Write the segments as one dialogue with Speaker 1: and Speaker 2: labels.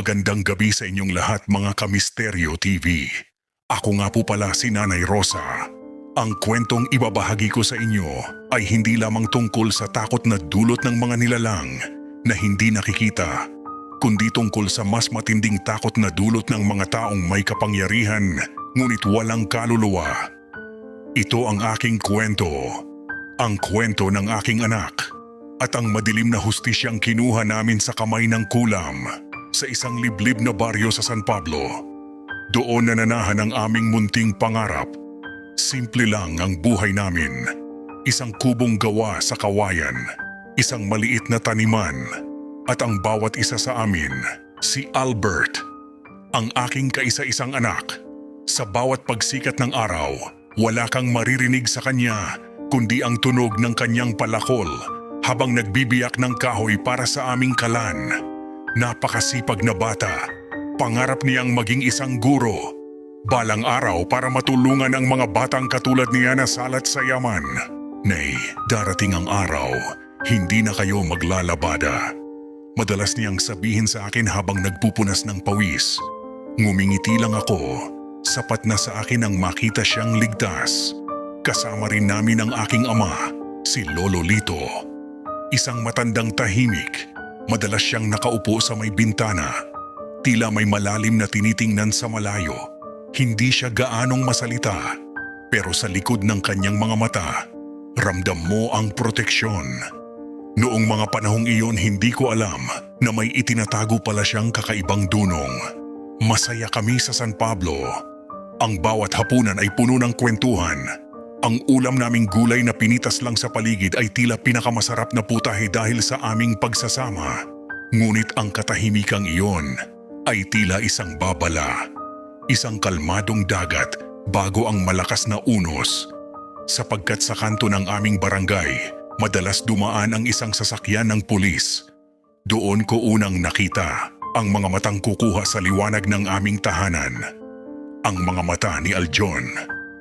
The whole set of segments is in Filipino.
Speaker 1: Magandang gabi sa inyong lahat mga Kamisteryo TV. Ako nga po pala si Nanay Rosa. Ang kwentong ibabahagi ko sa inyo ay hindi lamang tungkol sa takot na dulot ng mga nilalang na hindi nakikita, kundi tungkol sa mas matinding takot na dulot ng mga taong may kapangyarihan ngunit walang kaluluwa. Ito ang aking kwento, ang kwento ng aking anak at ang madilim na hustisyang kinuha namin sa kamay ng kulam sa isang liblib na baryo sa San Pablo. Doon nananahan ang aming munting pangarap. Simple lang ang buhay namin. Isang kubong gawa sa kawayan, isang maliit na taniman, at ang bawat isa sa amin, si Albert, ang aking kaisa-isang anak. Sa bawat pagsikat ng araw, wala kang maririnig sa kanya kundi ang tunog ng kanyang palakol habang nagbibiyak ng kahoy para sa aming kalan. Napakasipag na bata. Pangarap niyang maging isang guro. Balang araw para matulungan ang mga batang katulad niya na salat sa yaman. Nay, darating ang araw, hindi na kayo maglalabada. Madalas niyang sabihin sa akin habang nagpupunas ng pawis. Ngumingiti lang ako. Sapat na sa akin ang makita siyang ligtas. Kasama rin namin ang aking ama, si Lolo Lito. Isang matandang tahimik. Madalas siyang nakaupo sa may bintana. Tila may malalim na tinitingnan sa malayo. Hindi siya gaanong masalita. Pero sa likod ng kanyang mga mata, ramdam mo ang proteksyon. Noong mga panahong iyon hindi ko alam na may itinatago pala siyang kakaibang dunong. Masaya kami sa San Pablo. Ang bawat hapunan ay puno ng kwentuhan. Ang ulam naming gulay na pinitas lang sa paligid ay tila pinakamasarap na putahe dahil sa aming pagsasama. Ngunit ang katahimikang iyon ay tila isang babala. Isang kalmadong dagat bago ang malakas na unos. Sapagkat sa kanto ng aming barangay, madalas dumaan ang isang sasakyan ng pulis. Doon ko unang nakita ang mga matang kukuha sa liwanag ng aming tahanan. Ang mga mata ni Aljon.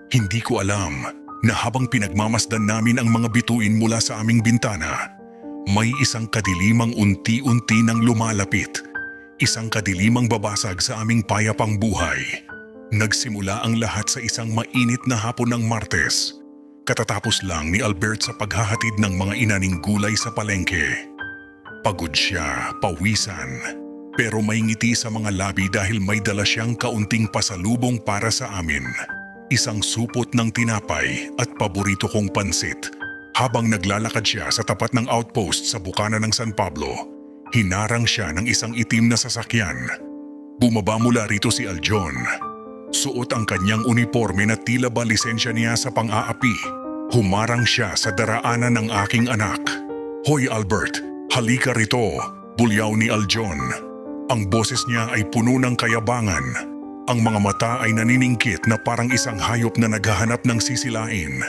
Speaker 1: Hindi ko alam na habang pinagmamasdan namin ang mga bituin mula sa aming bintana, may isang kadilimang unti-unti nang lumalapit. Isang kadilimang babasag sa aming payapang buhay. Nagsimula ang lahat sa isang mainit na hapon ng Martes. Katatapos lang ni Albert sa paghahatid ng mga inaning gulay sa palengke. Pagod siya, pawisan, pero may ngiti sa mga labi dahil may dala siyang kaunting pasalubong para sa amin. Isang supot ng tinapay at paborito kong pansit. Habang naglalakad siya sa tapat ng outpost sa bukana ng San Pablo, hinarang siya ng isang itim na sasakyan. Bumaba mula rito si Aljon. Suot ang kanyang uniforme na tila ba lisensya niya sa pang-aapi. Humarang siya sa daraanan ng aking anak. "Hoy Albert, halika rito," bulyaw ni Aljon. Ang boses niya ay puno ng kayabangan. Ang mga mata ay naniningkit na parang isang hayop na naghahanap ng sisilain.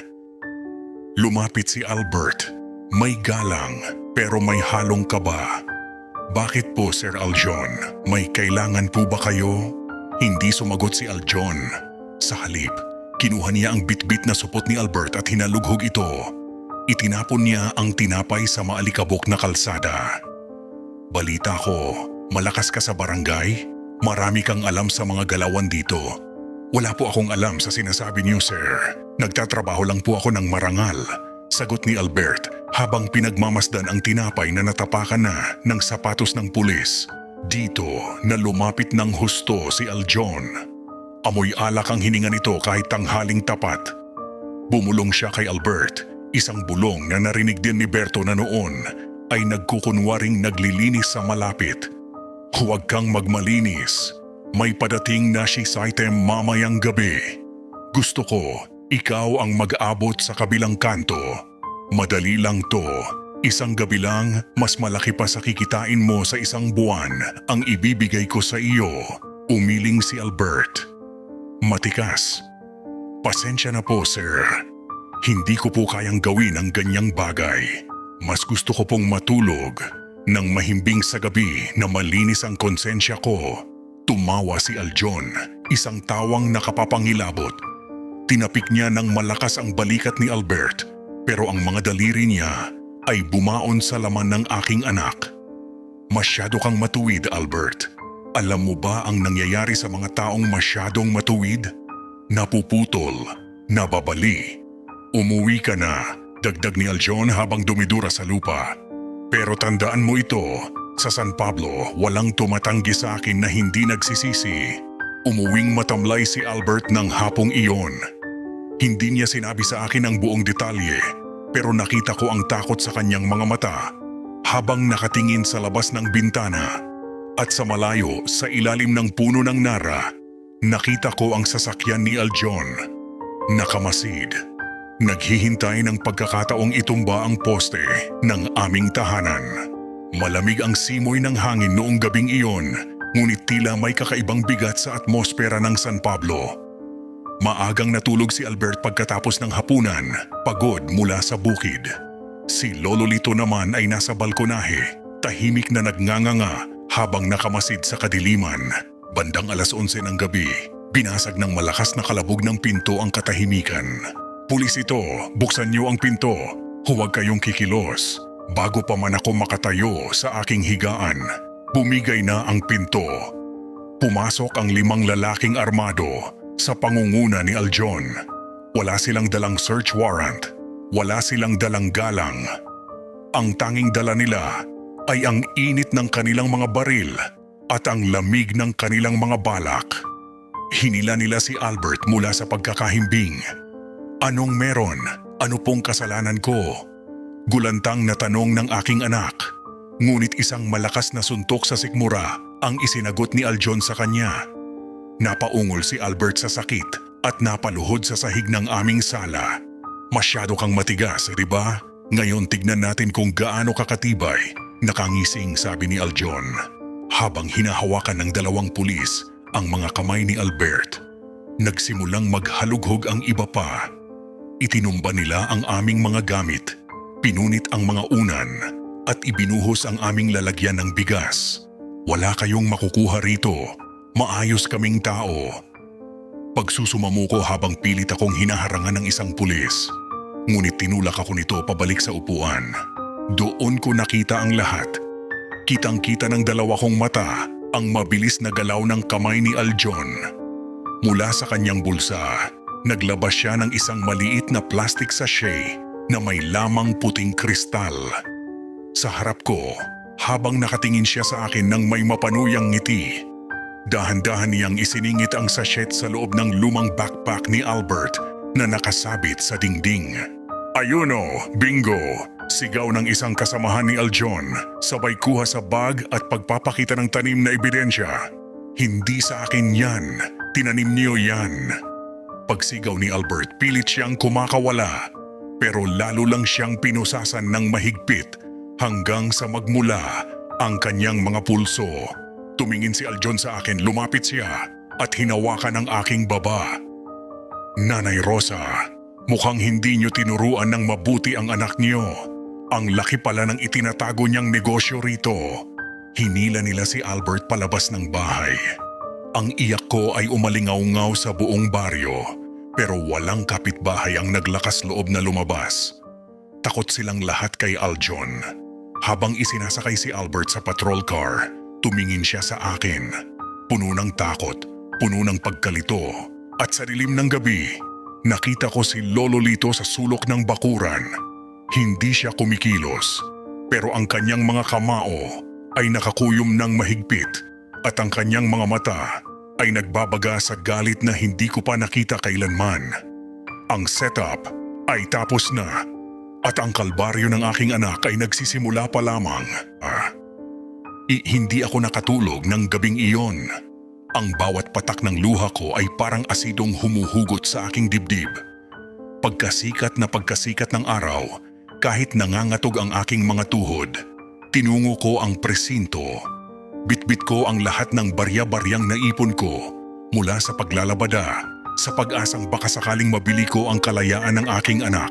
Speaker 1: Lumapit si Albert. May galang pero may halong kaba. "Bakit po, Sir Aljon? May kailangan po ba kayo?" Hindi sumagot si Aljon. Sa halip, kinuha niya ang bitbit na supot ni Albert at hinalughog ito. Itinapon niya ang tinapay sa maalikabok na kalsada. "Balita ko, malakas ka sa barangay? Marami kang alam sa mga galawan dito." "Wala po akong alam sa sinasabi niyo, sir. Nagtatrabaho lang po ako ng marangal," sagot ni Albert habang pinagmamasdan ang tinapay na natapakan na ng sapatos ng pulis. Dito na lumapit ng husto si Aljon. Amoy alak ang hininga nito kahit tanghaling tapat. Bumulong siya kay Albert, isang bulong na narinig din ni Berto na noon ay nagkukunwaring naglilinis sa malapit. "Huwag kang magmalinis. May padating na item mamayang gabi. Gusto ko, ikaw ang mag-abot sa kabilang kanto. Madali lang to. Isang gabi lang, mas malaki pa sa kikitain mo sa isang buwan ang ibibigay ko sa iyo." Umiling si Albert. Matikas. "Pasensya na po, sir. Hindi ko po kayang gawin ang ganyang bagay. Mas gusto ko pong matulog nang mahimbing sa gabi na malinis ang konsensya ko." Tumawa si Aljon, isang tawang nakapapangilabot. Tinapik niya ng malakas ang balikat ni Albert, pero ang mga daliri niya ay bumaon sa laman ng aking anak. "Masyado kang matuwid, Albert. Alam mo ba ang nangyayari sa mga taong masyadong matuwid? Napuputol, nababali. Umuwi ka na, dagdag ni Aljon habang dumidura sa lupa. Pero tandaan mo ito, sa San Pablo walang tumatanggi sa akin na hindi nagsisisi. Umuwing matamlay si Albert ng hapong iyon. Hindi niya sinabi sa akin ang buong detalye, pero nakita ko ang takot sa kanyang mga mata habang nakatingin sa labas ng bintana. At sa malayo, sa ilalim ng puno ng nara, nakita ko ang sasakyan ni Aljon. Nakamasid. Naghihintay ng pagkakataong itumba ang poste ng aming tahanan. Malamig ang simoy ng hangin noong gabing iyon, ngunit tila may kakaibang bigat sa atmosfera ng San Pablo. Maagang natulog si Albert pagkatapos ng hapunan, pagod mula sa bukid. Si Lolo Lito naman ay nasa balkonahe, tahimik na nagnganganga habang nakamasid sa kadiliman. Bandang 11:00 ng gabi, binasag ng malakas na kalabog ng pinto ang katahimikan. "Pulis ito, buksan niyo ang pinto. Huwag kayong kikilos." Bago pa man ako makatayo sa aking higaan, bumigay na ang pinto. Pumasok ang 5 lalaking armado sa pangunguna ni Aljon. Wala silang dalang search warrant, wala silang dalang galang. Ang tanging dala nila ay ang init ng kanilang mga baril at ang lamig ng kanilang mga balak. Hinila nila si Albert mula sa pagkakahimbing. "Anong meron? Ano pong kasalanan ko?" Gulantang na tanong ng aking anak. Ngunit isang malakas na suntok sa sikmura ang isinagot ni Aljon sa kanya. Napaungol si Albert sa sakit at napaluhod sa sahig ng aming sala. "Masyado kang matigas, di ba? Ngayon tignan natin kung gaano kakatibay." Nakangising sabi ni Aljon. Habang hinahawakan ng 2 pulis ang mga kamay ni Albert, nagsimulang maghalughog ang iba pa. Itinumba nila ang aming mga gamit. Pinunit ang mga unan at ibinuhos ang aming lalagyan ng bigas. "Wala kayong makukuha rito. Maayos kaming tao." Pagsusumamo ko habang pilit akong hinaharangan ng isang pulis. Ngunit tinulak ako nito pabalik sa upuan. Doon ko nakita ang lahat. Kitang-kita ng 2 kong mata ang mabilis na galaw ng kamay ni Aljon. Mula sa kanyang bulsa, naglabas siya ng isang maliit na plastic sachet na may lamang puting kristal. Sa harap ko, habang nakatingin siya sa akin ng may mapanuyang ngiti, dahan-dahan niyang isiningit ang sachet sa loob ng lumang backpack ni Albert na nakasabit sa dingding. "Ayun o, bingo!" Sigaw ng isang kasamahan ni Aljon, sabay kuha sa bag at pagpapakita ng tanim na ebidensya. "Hindi sa akin yan, tinanim niyo yan." Pagsigaw ni Albert, pilit siyang kumakawala. Pero lalo lang siyang pinusasan ng mahigpit hanggang sa magmula ang kanyang mga pulso. Tumingin si Aljon sa akin, lumapit siya at hinawakan ang aking baba. "Nanay Rosa, mukhang hindi niyo tinuruan ng mabuti ang anak niyo. Ang laki pala ng itinatago niyang negosyo rito." Hinila nila si Albert palabas ng bahay. Ang iyak ko ay umalingaw-ngaw sa buong baryo. Pero walang kapitbahay ang naglakas loob na lumabas. Takot silang lahat kay Aljon. Habang isinasakay si Albert sa patrol car, tumingin siya sa akin. Puno ng takot, puno ng pagkalito. At sa dilim ng gabi, nakita ko si Lolo Lito sa sulok ng bakuran. Hindi siya kumikilos, pero ang kanyang mga kamao ay nakakuyom ng mahigpit at ang kanyang mga mata ay nagbabaga sa galit na hindi ko pa nakita kailanman. Ang setup ay tapos na at ang kalbaryo ng aking anak ay nagsisimula pa lamang. Hindi ako nakatulog ng gabing iyon. Ang bawat patak ng luha ko ay parang asidong humuhugot sa aking dibdib. Pagkasikat ng araw, kahit nangangatog ang aking mga tuhod, tinungo ko ang presinto. Bitbit ko ang lahat ng barya-baryang naipon ko mula sa paglalabada sa pag-asang baka sakaling mabili ko ang kalayaan ng aking anak.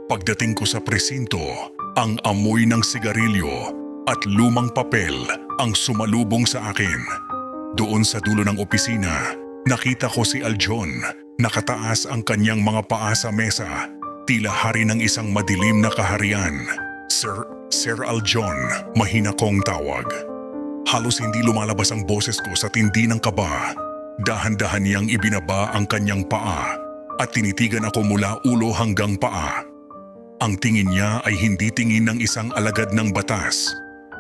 Speaker 1: Pagdating ko sa presinto, ang amoy ng sigarilyo at lumang papel ang sumalubong sa akin. Doon sa dulo ng opisina, nakita ko si Aljon. Nakataas ang kanyang mga paa sa mesa, tila hari ng isang madilim na kaharian. Sir Aljon, mahina kong tawag. Halos hindi lumalabas ang boses ko sa tindi ng kaba. Dahan-dahan niyang ibinaba ang kanyang paa at tinitigan ako mula ulo hanggang paa. Ang tingin niya ay hindi tingin ng isang alagad ng batas.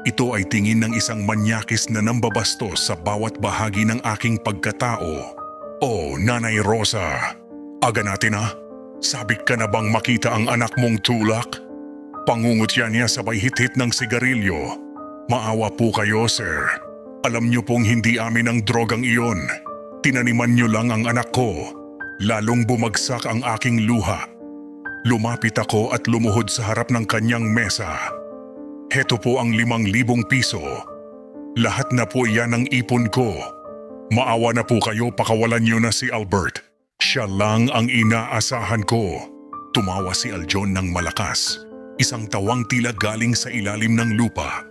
Speaker 1: Ito ay tingin ng isang manyakis na nambabastos sa bawat bahagi ng aking pagkatao. Oh, Nanay Rosa, aga natin ha? Sabik ka na bang makita ang anak mong tulak? Pangungutya niya sabay hit-hit ng sigarilyo. Maawa po kayo, sir. Alam niyo pong hindi amin ang drogang iyon. Tinaniman niyo lang ang anak ko. Lalong bumagsak ang aking luha. Lumapit ako at lumuhod sa harap ng kanyang mesa. Heto po ang 5,000 piso. Lahat na po yan ang ipon ko. Maawa na po kayo, pakawalan niyo na si Albert. Siya lang ang inaasahan ko. Tumawa si Aljon ng malakas. Isang tawang tila galing sa ilalim ng lupa.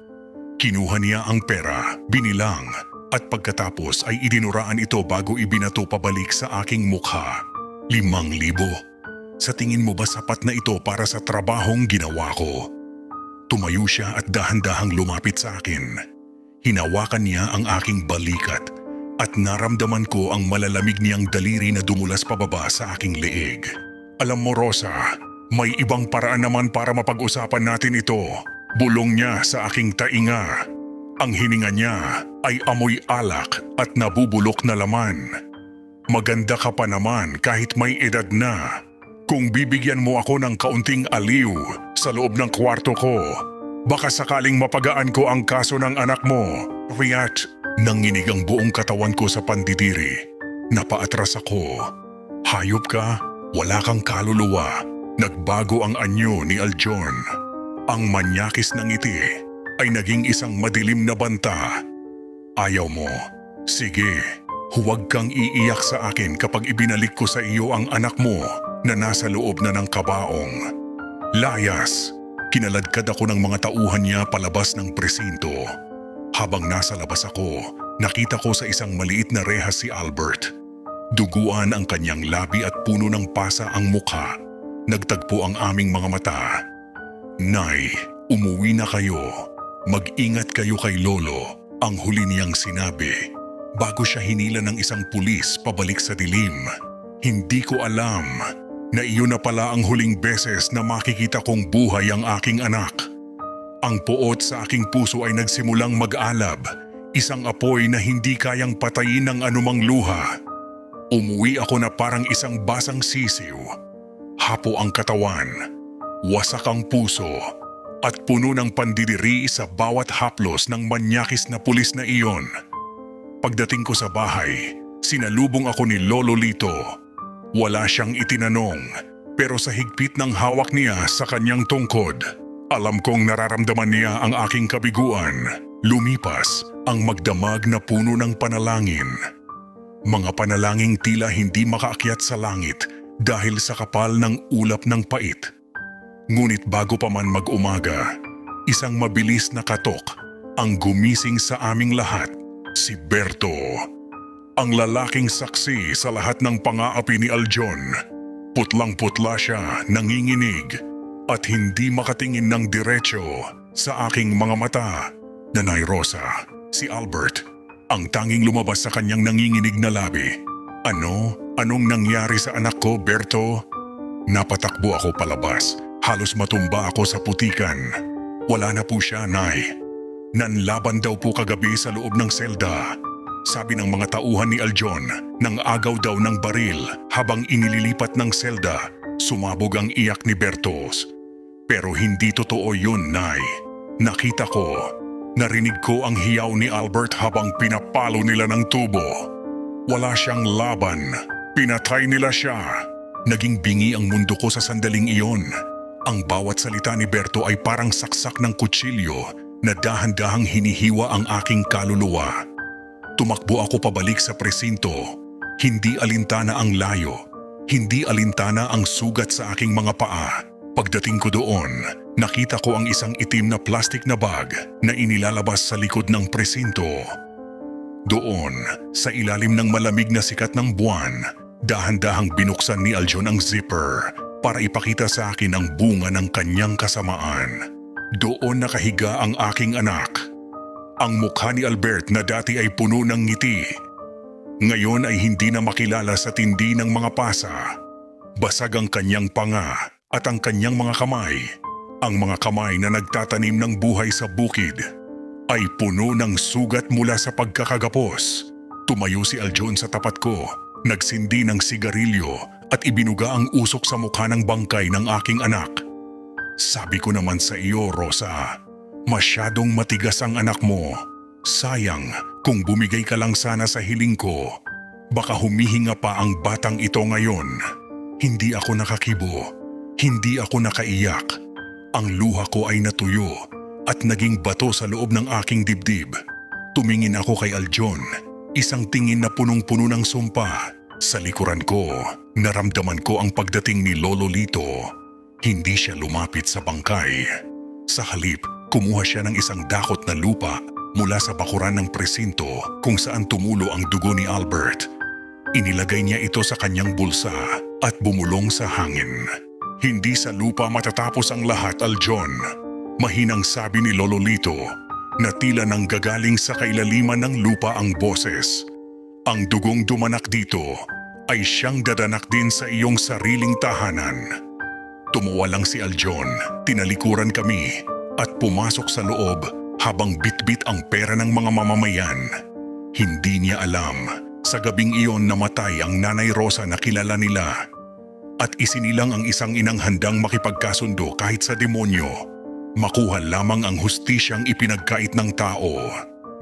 Speaker 1: Kinuha niya ang pera, binilang, at pagkatapos ay idinuraan ito bago ibinato pabalik sa aking mukha. 5,000. Sa tingin mo ba sapat na ito para sa trabahong ginawa ko? Tumayo siya at dahan-dahang lumapit sa akin. Hinawakan niya ang aking balikat at naramdaman ko ang malalamig niyang daliri na dumulas pababa sa aking leeg. Alam mo, Rosa, may ibang paraan naman para mapag-usapan natin ito. Bulong niya sa aking tainga. Ang hininga niya ay amoy alak at nabubulok na laman. Maganda ka pa naman kahit may edad na. Kung bibigyan mo ako ng kaunting aliw sa loob ng kwarto ko, baka sakaling mapagaan ko ang kaso ng anak mo. Kaya't nanginig ang buong katawan ko sa pandidiri. Napaatras ako. Hayop ka, wala kang kaluluwa. Nagbago ang anyo ni Aljon. Ang manyakis ng ngiti ay naging isang madilim na banta. Ayaw mo? Sige, huwag kang iiyak sa akin kapag ibinalik ko sa iyo ang anak mo na nasa loob na ng kabaong. Layas, kinaladkad ako ng mga tauhan niya palabas ng presinto. Habang nasa labas ako, nakita ko sa isang maliit na rehas si Albert. Duguan ang kanyang labi at puno ng pasa ang mukha. Nagtagpo ang aming mga mata. Nay, umuwi na kayo. Mag-ingat kayo kay Lolo, ang huli niyang sinabi. Bago siya hinila ng isang pulis pabalik sa dilim. Hindi ko alam na iyon na pala ang huling beses na makikita kong buhay ang aking anak. Ang puot sa aking puso ay nagsimulang mag-alab, isang apoy na hindi kayang patayin ng anumang luha. Umuwi ako na parang isang basang sisiw. Hapo ang katawan, wasak ang puso, at puno ng pandidiri sa bawat haplos ng manyakis na pulis na iyon. Pagdating ko sa bahay, sinalubong ako ni Lolo Lito. Wala siyang itinanong, pero sa higpit ng hawak niya sa kanyang tungkod, alam kong nararamdaman niya ang aking kabiguan. Lumipas ang magdamag na puno ng panalangin. Mga panalangin tila hindi makaakyat sa langit dahil sa kapal ng ulap ng pait. Ngunit bago pa man mag-umaga, isang mabilis na katok ang gumising sa aming lahat, si Berto. Ang lalaking saksi sa lahat ng pang-aapi ni Aljon. Putlang-putla siya, nanginginig, at hindi makatingin ng diretsyo sa aking mga mata. Nanay Rosa, si Albert, ang tanging lumabas sa kanyang nanginginig na labi. Anong nangyari sa anak ko, Berto? Napatakbo ako palabas, halos matumba ako sa putikan. Wala na po siya, Nay. Nanlaban daw po kagabi sa loob ng selda. Sabi ng mga tauhan ni Aljon, nang agaw daw ng baril habang inililipat ng selda, sumabog ang iyak ni Bertos. Pero hindi totoo yun, Nay. Nakita ko, narinig ko ang hiyaw ni Albert habang pinapalo nila ng tubo. Wala siyang laban, pinatay nila siya. Naging bingi ang mundo ko sa sandaling iyon. Ang bawat salita ni Berto ay parang saksak ng kutsilyo na dahan-dahang hinihiwa ang aking kaluluwa. Tumakbo ako pabalik sa presinto. Hindi alintana ang layo. Hindi alintana ang sugat sa aking mga paa. Pagdating ko doon, nakita ko ang isang itim na plastic na bag na inilalabas sa likod ng presinto. Doon, sa ilalim ng malamig na sikat ng buwan, dahan-dahang binuksan ni Aljon ang zipper para ipakita sa akin ang bunga ng kanyang kasamaan. Doon nakahiga ang aking anak. Ang mukha ni Albert na dati ay puno ng ngiti, ngayon ay hindi na makilala sa tindi ng mga pasa. Basag ang kanyang panga at ang kanyang mga kamay. Ang mga kamay na nagtatanim ng buhay sa bukid ay puno ng sugat mula sa pagkakagapos. Tumayo si Aljon sa tapat ko, nagsindi ng sigarilyo at ibinuga ang usok sa mukha ng bangkay ng aking anak. Sabi ko naman sa iyo, Rosa, masyadong matigas ang anak mo. Sayang kung bumigay ka lang sana sa hiling ko. Baka humihinga pa ang batang ito ngayon. Hindi ako nakakibo, hindi ako nakaiyak. Ang luha ko ay natuyo at naging bato sa loob ng aking dibdib. Tumingin ako kay Aljon, isang tingin na punong-puno ng sumpa. Sa likuran ko, naramdaman ko ang pagdating ni Lolo Lito. Hindi siya lumapit sa bangkay. Sa halip, kumuha siya ng isang dakot na lupa mula sa bakuran ng presinto kung saan tumulo ang dugo ni Albert. Inilagay niya ito sa kanyang bulsa at bumulong sa hangin. Hindi sa lupa matatapos ang lahat, Aljon. Mahinang sabi ni Lolo Lito na tila nang gagaling sa kailaliman ng lupa ang boses. Ang dugong dumanak dito ay siyang dadanak din sa iyong sariling tahanan. Tumuwa lang si Aljon, tinalikuran kami at pumasok sa loob habang bitbit ang pera ng mga mamamayan. Hindi niya alam, sa gabing iyon namatay ang Nanay Rosa na kilala nila. At isinilang ang isang inang handang makipagkasundo kahit sa demonyo. Makuha lamang ang hustisyang ipinagkait ng tao.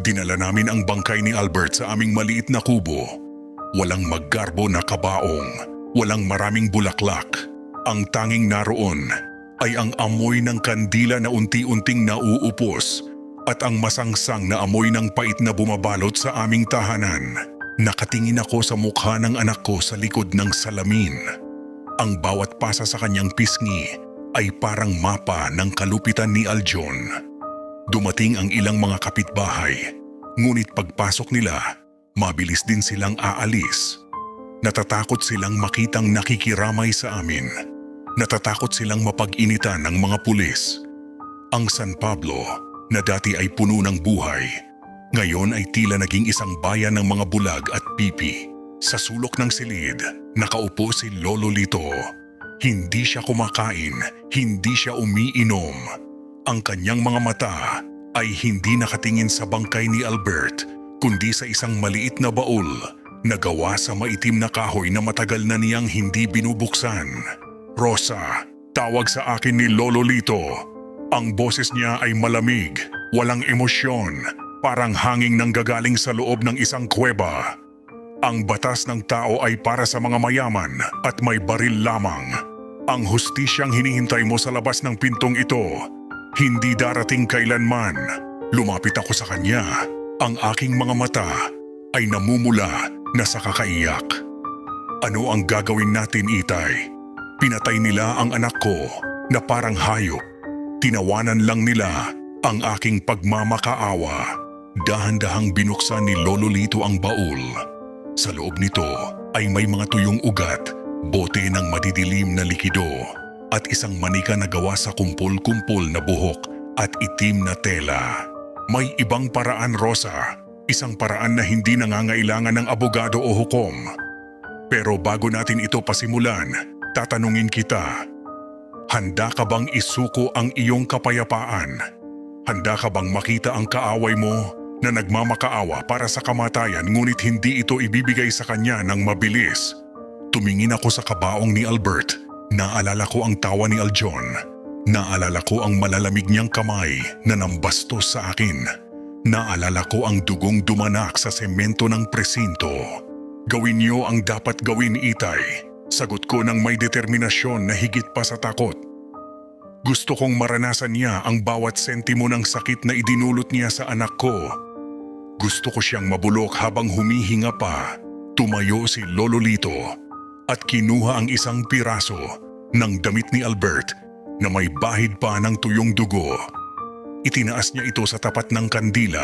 Speaker 1: Dinala namin ang bangkay ni Albert sa aming maliit na kubo. Walang maggarbo na kabaong, walang maraming bulaklak. Ang tanging naroon ay ang amoy ng kandila na unti-unting nauupos at ang masangsang na amoy ng pait na bumabalot sa aming tahanan. Nakatingin ako sa mukha ng anak ko sa likod ng salamin. Ang bawat pasa sa kanyang pisngi ay parang mapa ng kalupitan ni Aljon. Dumating ang ilang mga kapitbahay, ngunit pagpasok nila, mabilis din silang aalis. Natatakot silang makitang nakikiramay sa amin. Natatakot silang mapag-initan ng mga pulis. Ang San Pablo, na dati ay puno ng buhay, ngayon ay tila naging isang bayan ng mga bulag at pipi. Sa sulok ng silid, nakaupo si Lolo Lito. Hindi siya kumakain, hindi siya umiinom. Ang kanyang mga mata ay hindi nakatingin sa bangkay ni Albert, kundi sa isang maliit na baul na gawa sa maitim na kahoy na matagal na niyang hindi binubuksan. Rosa, tawag sa akin ni Lolo Lito. Ang boses niya ay malamig, walang emosyon, parang hanging nanggagaling sa loob ng isang kuweba. Ang batas ng tao ay para sa mga mayaman at may baril lamang. Ang hustisyang hinihintay mo sa labas ng pintong ito, hindi darating kailanman. Lumapit ako sa kanya. Ang aking mga mata ay namumula na sa kakaiyak. Ano ang gagawin natin, Itay? Pinatay nila ang anak ko na parang hayop. Tinawanan lang nila ang aking pagmamakaawa. Dahan-dahang binuksan ni Lolo Lito ang baul. Sa loob nito ay may mga tuyong ugat, bote ng madidilim na likido, at isang manika na gawa sa kumpol-kumpol na buhok at itim na tela. May ibang paraan, Rosa. Isang paraan na hindi nangangailangan ng abogado o hukom. Pero bago natin ito pasimulan, tatanungin kita. Handa ka bang isuko ang iyong kapayapaan? Handa ka bang makita ang kaaway mo na nagmamakaawa para sa kamatayan ngunit hindi ito ibibigay sa kanya ng mabilis? Tumingin ako sa kabaong ni Albert. Naalala ko ang tawa ni Aljon. Naalala ko ang malalamig niyang kamay na nambastos sa akin. Naalala ko ang dugong dumanak sa semento ng presinto. Gawin niyo ang dapat gawin, Itay. Sagot ko ng may determinasyon na higit pa sa takot. Gusto kong maranasan niya ang bawat sentimo ng sakit na idinulot niya sa anak ko. Gusto ko siyang mabulok habang humihinga pa. Tumayo si Lolo Lito at kinuha ang isang piraso ng damit ni Albert na may bahid pa ng tuyong dugo. Itinaas niya ito sa tapat ng kandila.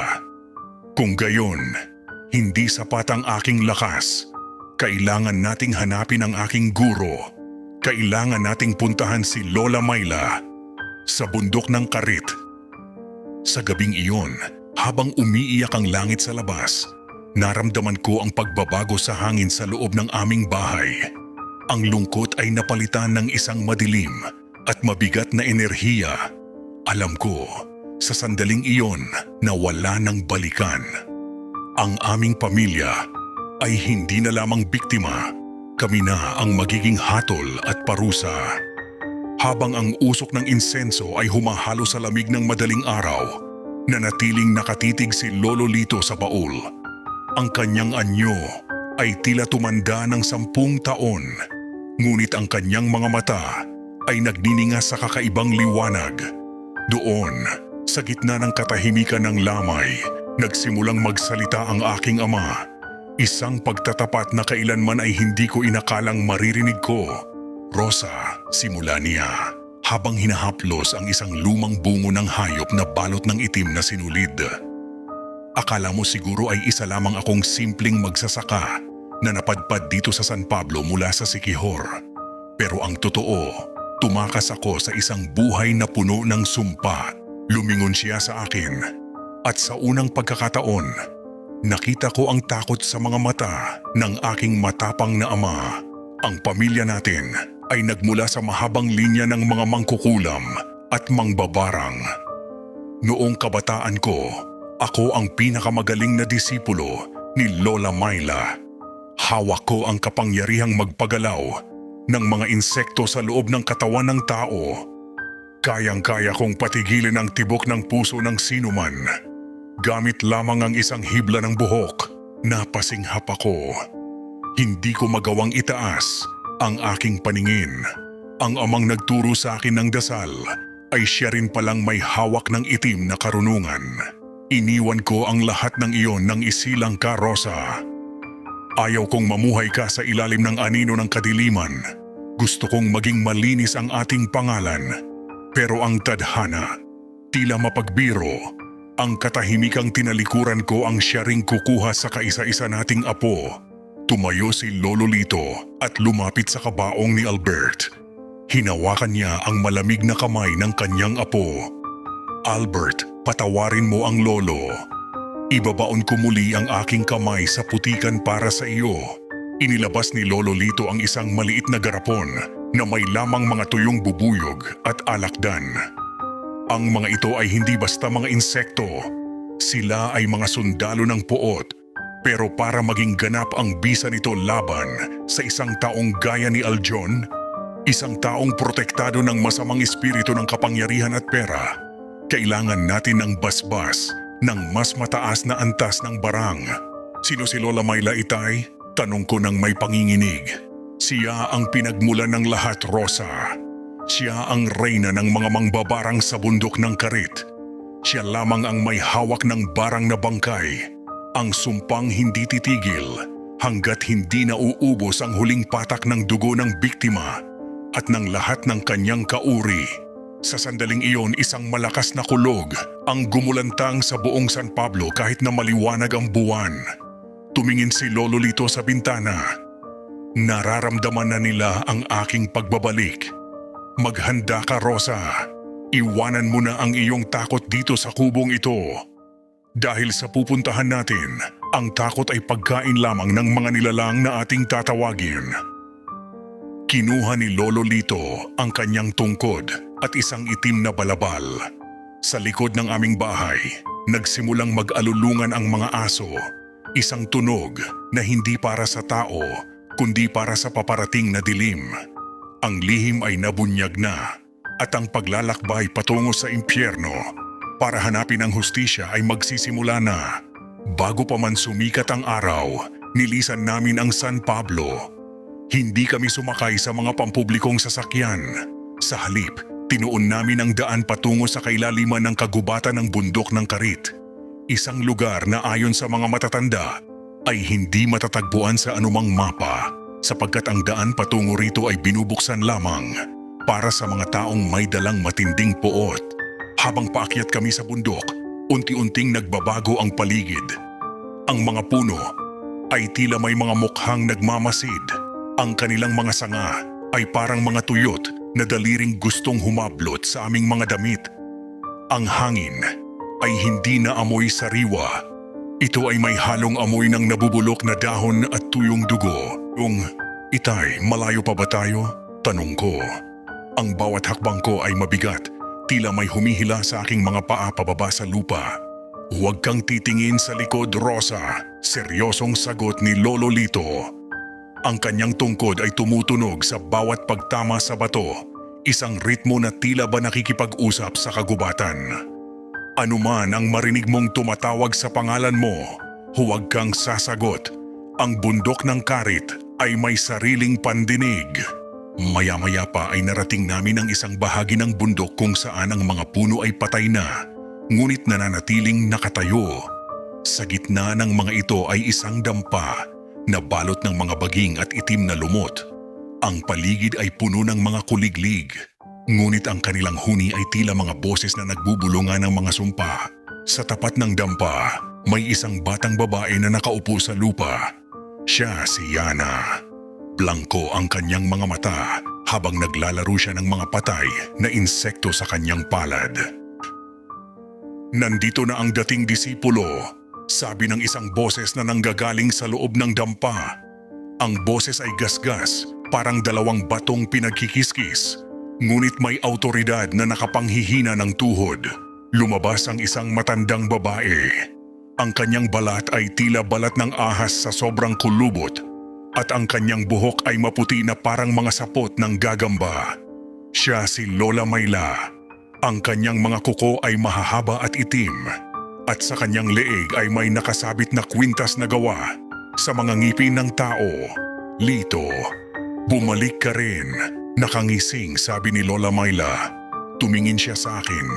Speaker 1: Kung gayon, hindi sapat ang aking lakas. Kailangan nating hanapin ang aking guro. Kailangan nating puntahan si Lola Mayla sa bundok ng Karit. Sa gabing iyon, Habang umiiyak ang langit sa labas, naramdaman ko ang pagbabago sa hangin sa loob ng aming bahay. Ang lungkot ay napalitan ng isang madilim at mabigat na enerhiya. Alam ko, sa sandaling iyon na wala ng balikan. Ang aming pamilya ay hindi na lamang biktima, kami na ang magiging hatol at parusa. Habang ang usok ng insenso ay humahalo sa lamig ng madaling araw, nanatiling nakatitig si Lolo Lito sa baul. Ang kanyang anyo ay tila tumanda ng 10 taon, ngunit ang kanyang mga mata ay nagnininga sa kakaibang liwanag. Doon, sa gitna ng katahimikan ng lamay, nagsimulang magsalita ang aking ama. Isang pagtatapat na kailanman ay hindi ko inakalang maririnig ko. Rosa, simula niya, habang hinahaplos ang isang lumang bungo ng hayop na balot ng itim na sinulid. Akala mo siguro ay isa lamang akong simpleng magsasaka na napadpad dito sa San Pablo mula sa Siquijor. Pero ang totoo, tumakas ako sa isang buhay na puno ng sumpa. Lumingon siya sa akin. At sa unang pagkakataon, nakita ko ang takot sa mga mata ng aking matapang na ama. Ang pamilya natin ay nagmula sa mahabang linya ng mga mangkukulam at mangbabarang. Noong kabataan ko, ako ang pinakamagaling na disipulo ni Lola Myla. Hawak ko ang kapangyarihang magpagalaw ng mga insekto sa loob ng katawan ng tao. Kayang-kaya kong patigilin ang tibok ng puso ng sinuman. Gamit lamang ang isang hibla ng buhok, napasinghap ako. Hindi ko magawang itaas ang aking paningin. Ang amang nagturo sa akin ng dasal ay siya rin palang may hawak ng itim na karunungan. Iniwan ko ang lahat ng iyon nang isilang ka, Rosa. Ayaw kong mamuhay ka sa ilalim ng anino ng kadiliman. Gusto kong maging malinis ang ating pangalan. Pero ang tadhana, tila mapagbiro. Ang katahimikang tinalikuran ko ang siya ring kukuha sa kaisa-isa nating apo. Tumayo si Lolo Lito at lumapit sa kabaong ni Albert. Hinawakan niya ang malamig na kamay ng kanyang apo. Albert, patawarin mo ang lolo. Ibabaon ko muli ang aking kamay sa putikan para sa iyo. Inilabas ni Lolo Lito ang isang maliit na garapon na may lamang mga tuyong bubuyog at alakdan. Ang mga ito ay hindi basta mga insekto. Sila ay mga sundalo ng puot. Pero para maging ganap ang bisa nito laban sa isang taong gaya ni Aljon, isang taong protektado ng masamang espiritu ng kapangyarihan at pera, kailangan natin ng basbas ng mas mataas na antas ng barang. Sino si Lola Myla, Itay? Tanong ko ng may panginginig. Siya ang pinagmulan ng lahat, Rosa. Siya ang reyna ng mga mangbabarang sa bundok ng Karit. Siya lamang ang may hawak ng barang na bangkay. Ang sumpang hindi titigil hanggat hindi nauubos ang huling patak ng dugo ng biktima at ng lahat ng kanyang kauri. Sa sandaling iyon, isang malakas na kulog ang gumulantang sa buong San Pablo kahit na maliwanag ang buwan. Tumingin si Lolo Lito sa bintana. Nararamdaman na nila ang aking pagbabalik. Maghanda ka, Rosa. Iwanan mo na ang iyong takot dito sa kubong ito. Dahil sa pupuntahan natin, ang takot ay pagkain lamang ng mga nilalang na ating tatawagin. Kinuha ni Lolo Lito ang kanyang tungkod at isang itim na balabal. Sa likod ng aming bahay, nagsimulang mag-alulungan ang mga aso. Isang tunog na hindi para sa tao, kundi para sa paparating na dilim. Ang lihim ay nabunyag na at ang paglalakbay patungo sa impyerno para hanapin ang hustisya ay magsisimula na. Bago pa man sumikat ang araw, nilisan namin ang San Pablo. Hindi kami sumakay sa mga pampublikong sasakyan. Sa halip, tinuon namin ang daan patungo sa kailaliman ng kagubatan ng bundok ng Karit. Isang lugar na ayon sa mga matatanda ay hindi matatagpuan sa anumang mapa sapagkat ang daan patungo rito ay binubuksan lamang para sa mga taong may dalang matinding puot. Habang paakyat kami sa bundok, unti-unting nagbabago ang paligid. Ang mga puno ay tila may mga mukhang nagmamasid. Ang kanilang mga sanga ay parang mga tuyot na daliring gustong humablot sa aming mga damit. Ang hangin ay hindi na amoy sariwa. Ito ay may halong amoy ng nabubulok na dahon at tuyong dugo. Itay, malayo pa ba tayo? Tanong ko. Ang bawat hakbang ko ay mabigat, tila may humihila sa aking mga paa pababa sa lupa. Huwag kang titingin sa likod, Rosa. Seryosong sagot ni Lolo Lito. Ang kanyang tungkod ay tumutunog sa bawat pagtama sa bato, isang ritmo na tila ba nakikipag-usap sa kagubatan. Anuman ang marinig mong tumatawag sa pangalan mo, huwag kang sasagot. Ang bundok ng Karit ay may sariling pandinig. Maya-maya pa ay narating namin ang isang bahagi ng bundok kung saan ang mga puno ay patay na, ngunit nananatiling nakatayo. Sa gitna ng mga ito ay isang dampa na balot ng mga baging at itim na lumot. Ang paligid ay puno ng mga kuliglig, ngunit ang kanilang huni ay tila mga boses na nagbubulungan ng mga sumpa. Sa tapat ng dampa, may isang batang babae na nakaupo sa lupa. Siya si Yana. Blanko ang kanyang mga mata habang naglalaro siya ng mga patay na insekto sa kanyang palad. Nandito na ang dating disipulo, sabi ng isang boses na nanggagaling sa loob ng dampa. Ang boses ay gasgas, parang dalawang batong pinagkikiskis. Ngunit may autoridad na nakapanghihina ng tuhod. Lumabas ang isang matandang babae. Ang kanyang balat ay tila balat ng ahas sa sobrang kulubot, at ang kanyang buhok ay maputi na parang mga sapot ng gagamba. Siya si Lola Mayla. Ang kanyang mga kuko ay mahahaba at itim, at sa kanyang leeg ay may nakasabit na kwintas na gawa sa mga ngipin ng tao. Lito, bumalik ka rin. Nakangising, sabi ni Lola Mayla. Tumingin siya sa akin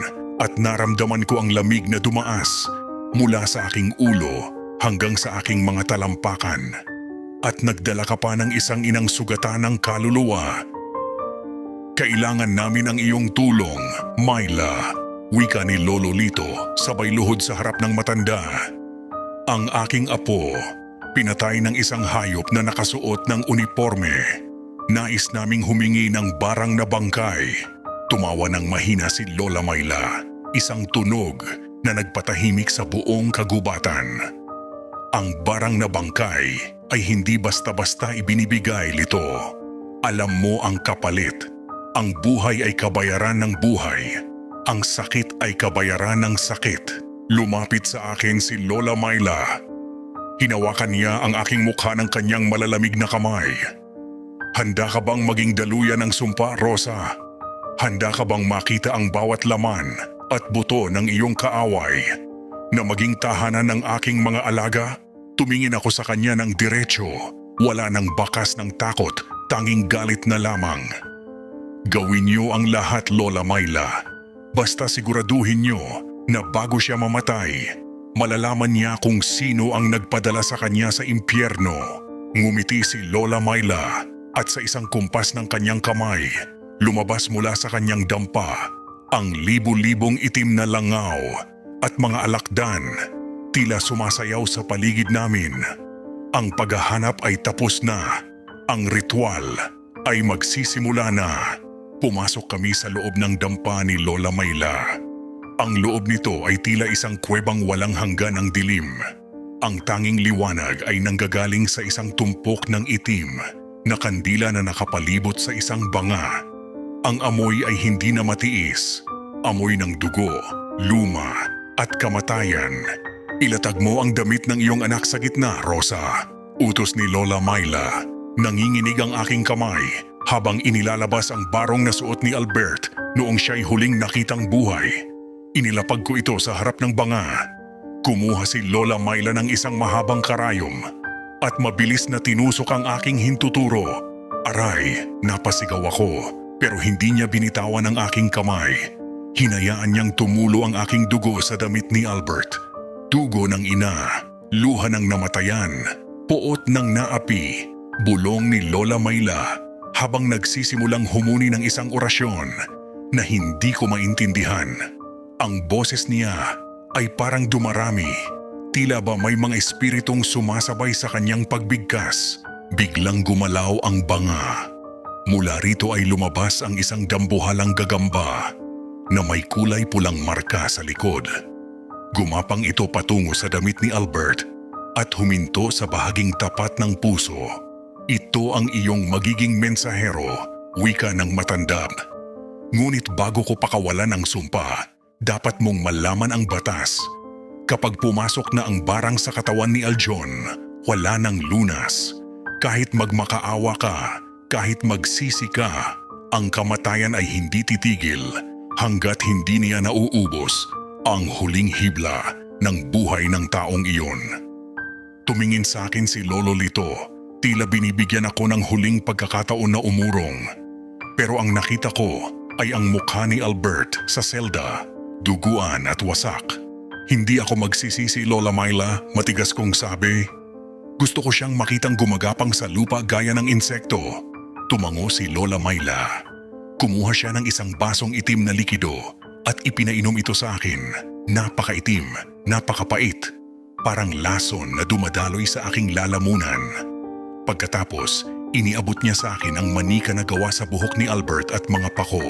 Speaker 1: at naramdaman ko ang lamig na dumaas mula sa aking ulo hanggang sa aking mga talampakan. At nagdala ka pa ng isang inang sugatan ng kaluluwa. Kailangan namin ang iyong tulong, Mayla, wika ni Lolo Lito sabay luhod sa harap ng matanda. Ang aking apo, pinatay ng isang hayop na nakasuot ng uniforme. Nais naming humingi ng barang na bangkay. Tumawa ng mahina si Lola Mayla, isang tunog na nagpatahimik sa buong kagubatan. Ang barang na bangkay ay hindi basta-basta ibinibigay, Lito. Alam mo ang kapalit. Ang buhay ay kabayaran ng buhay. Ang sakit ay kabayaran ng sakit. Lumapit sa akin si Lola Mayla. Hinawakan niya ang aking mukha ng kanyang malalamig na kamay. Handa ka bang maging daluyan ng sumpa, Rosa? Handa ka bang makita ang bawat laman at buto ng iyong kaaway? Na maging tahanan ng aking mga alaga? Tumingin ako sa kanya ng diretsyo. Wala nang bakas ng takot, tanging galit na lamang. Gawin niyo ang lahat, Lola Mayla. Basta siguraduhin niyo na bago siya mamatay, malalaman niya kung sino ang nagpadala sa kanya sa impyerno. Ngumiti si Lola Mayla at sa isang kumpas ng kanyang kamay, lumabas mula sa kanyang dampa ang libu-libong itim na langaw at mga alakdan, tila sumasayaw sa paligid namin. Ang paghahanap ay tapos na. Ang ritual ay magsisimula na. Pumasok kami sa loob ng dampa ni Lola Mayla. Ang loob nito ay tila isang kuwebang walang hanggan ng dilim. Ang tanging liwanag ay nanggagaling sa isang tumpok ng itim na kandila na nakapalibot sa isang banga. Ang amoy ay hindi na matiis. Amoy ng dugo, luma at kamatayan. Ilatag mo ang damit ng iyong anak sa gitna, Rosa. Utos ni Lola Mayla. Nanginginig ang aking kamay habang inilalabas ang barong na suot ni Albert noong siya'y huling nakitang buhay. Inilapag ko ito sa harap ng banga. Kumuha si Lola Mayla ng isang mahabang karayom at mabilis na tinusok ang aking hintuturo. Aray, napasigaw ako pero hindi niya binitawan ang aking kamay. Hinayaan niyang tumulo ang aking dugo sa damit ni Albert. Dugo ng ina, luha ng namatayan, puot ng naapi, bulong ni Lola Mayla habang nagsisimulang humuni ng isang orasyon na hindi ko maintindihan. Ang boses niya ay parang dumarami, tila ba may mga espiritong sumasabay sa kanyang pagbigkas. Biglang gumalaw ang banga. Mula rito ay lumabas ang isang dambuhalang gagamba na may kulay pulang marka sa likod. Gumapang ito patungo sa damit ni Albert at huminto sa bahaging tapat ng puso. Ito ang iyong magiging mensahero, wika ng matanda. Ngunit bago ko pakawalan ang sumpa, dapat mong malaman ang batas. Kapag pumasok na ang barang sa katawan ni Aljon, wala nang lunas. Kahit magmakaawa ka, kahit magsisi ka, ang kamatayan ay hindi titigil hanggat hindi niya nauubos ang huling hibla ng buhay ng taong iyon. Tumingin sa akin si Lolo Lito, tila binibigyan ako ng huling pagkakataon na umurong. Pero ang nakita ko ay ang mukha ni Albert sa selda, duguan at wasak. Hindi ako magsisisi, Lola Myla, matigas kong sabi. Gusto ko siyang makitang gumagapang sa lupa gaya ng insekto. Tumango si Lola Myla. Kumuha siya ng isang basong itim na likido at ipinainom ito sa akin. Napakaitim, napakapait, parang lason na dumadaloy sa aking lalamunan. Pagkatapos, iniabot niya sa akin ang manika na gawa sa buhok ni Albert at mga pako.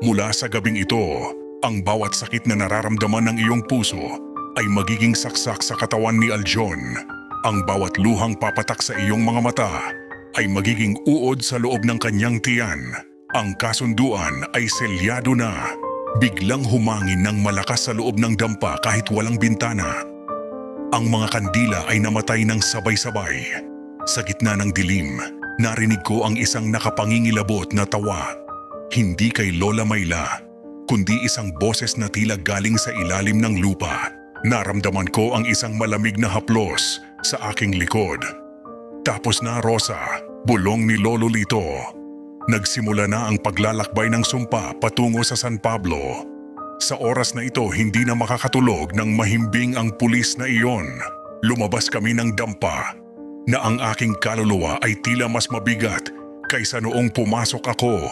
Speaker 1: Mula sa gabing ito, ang bawat sakit na nararamdaman ng iyong puso ay magiging saksak sa katawan ni Aljon. Ang bawat luhang papatak sa iyong mga mata ay magiging uod sa loob ng kanyang tiyan. Ang kasunduan ay selyado na. Biglang humangin ng malakas sa loob ng dampa kahit walang bintana. Ang mga kandila ay namatay ng sabay-sabay. Sa gitna ng dilim, narinig ko ang isang nakapangingilabot na tawa. Hindi kay Lola Myla, kundi isang boses na tila galing sa ilalim ng lupa. Naramdaman ko ang isang malamig na haplos sa aking likod. Tapos na, Rosa, bulong ni Lolo Lito. Nagsimula na ang paglalakbay ng sumpa patungo sa San Pablo. Sa oras na ito, hindi na makakatulog ng mahimbing ang pulis na iyon. Lumabas kami ng dampa na ang aking kaluluwa ay tila mas mabigat kaysa noong pumasok ako.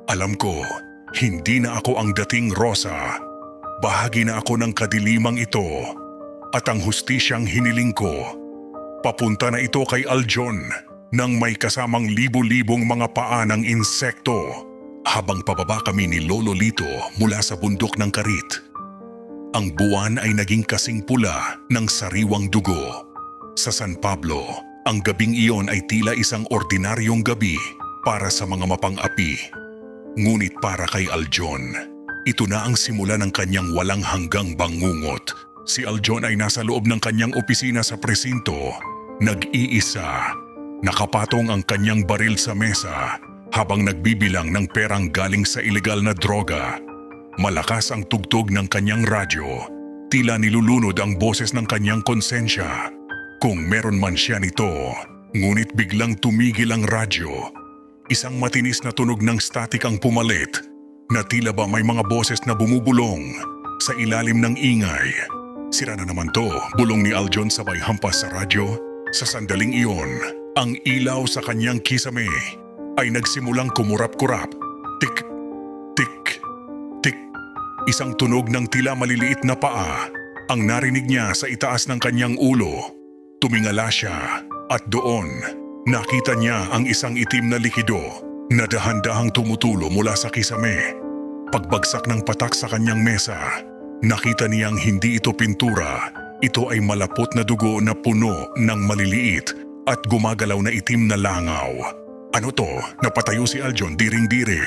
Speaker 1: Alam ko, hindi na ako ang dating Rosa. Bahagi na ako ng kadilimang ito at ang hustisyang hiniling ko. Papunta na ito kay Aljon nang may kasamang libo-libong mga paa ng insekto. Habang pababa kami ni Lolo Lito mula sa bundok ng Karit, ang buwan ay naging kasing pula ng sariwang dugo. Sa San Pablo, ang gabing iyon ay tila isang ordinaryong gabi para sa mga mapang-api. Ngunit para kay Aljon, ito na ang simula ng kanyang walang hanggang bangungot. Si Aljon ay nasa loob ng kanyang opisina sa presinto, nag-iisa. Nakapatong ang kanyang baril sa mesa habang nagbibilang ng perang galing sa ilegal na droga. Malakas ang tugtog ng kanyang radyo, tila nilulunod ang boses ng kanyang konsensya. Kung meron man siya nito, ngunit biglang tumigil ang radyo. Isang matinis na tunog ng static ang pumalit, na tila ba may mga boses na bumubulong sa ilalim ng ingay. Sira na naman to, bulong ni Aljon sabay hampas sa radyo. Sa sandaling iyon, ang ilaw sa kanyang kisame ay nagsimulang kumurap-kurap. Tik, tik, tik. Isang tunog ng tila maliliit na paa ang narinig niya sa itaas ng kanyang ulo. Tumingala siya at doon nakita niya ang isang itim na likido na dahan-dahang tumutulo mula sa kisame. Pagbagsak ng patak sa kanyang mesa, nakita niyang hindi ito pintura. Ito ay malapot na dugo na puno ng maliliit at gumagalaw na itim na langaw. Ano to? Napatayo si Aljon diring-diri.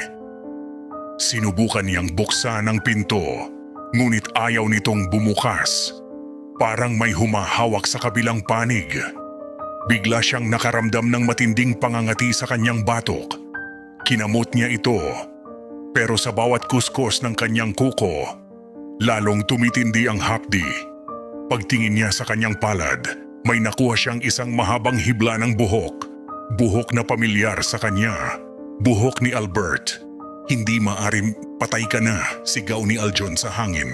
Speaker 1: Sinubukan niyang buksan ang pinto, ngunit ayaw nitong bumukas. Parang may humahawak sa kabilang panig. Bigla siyang nakaramdam ng matinding pangangati sa kanyang batok. Kinamot niya ito, pero sa bawat kuskos ng kanyang kuko, lalong tumitindi ang hapdi. Pagtingin niya sa kanyang palad, may nakuha siyang isang mahabang hibla ng buhok. Buhok na pamilyar sa kanya. Buhok ni Albert. Hindi maaring patay ka na, sigaw ni Aljon sa hangin.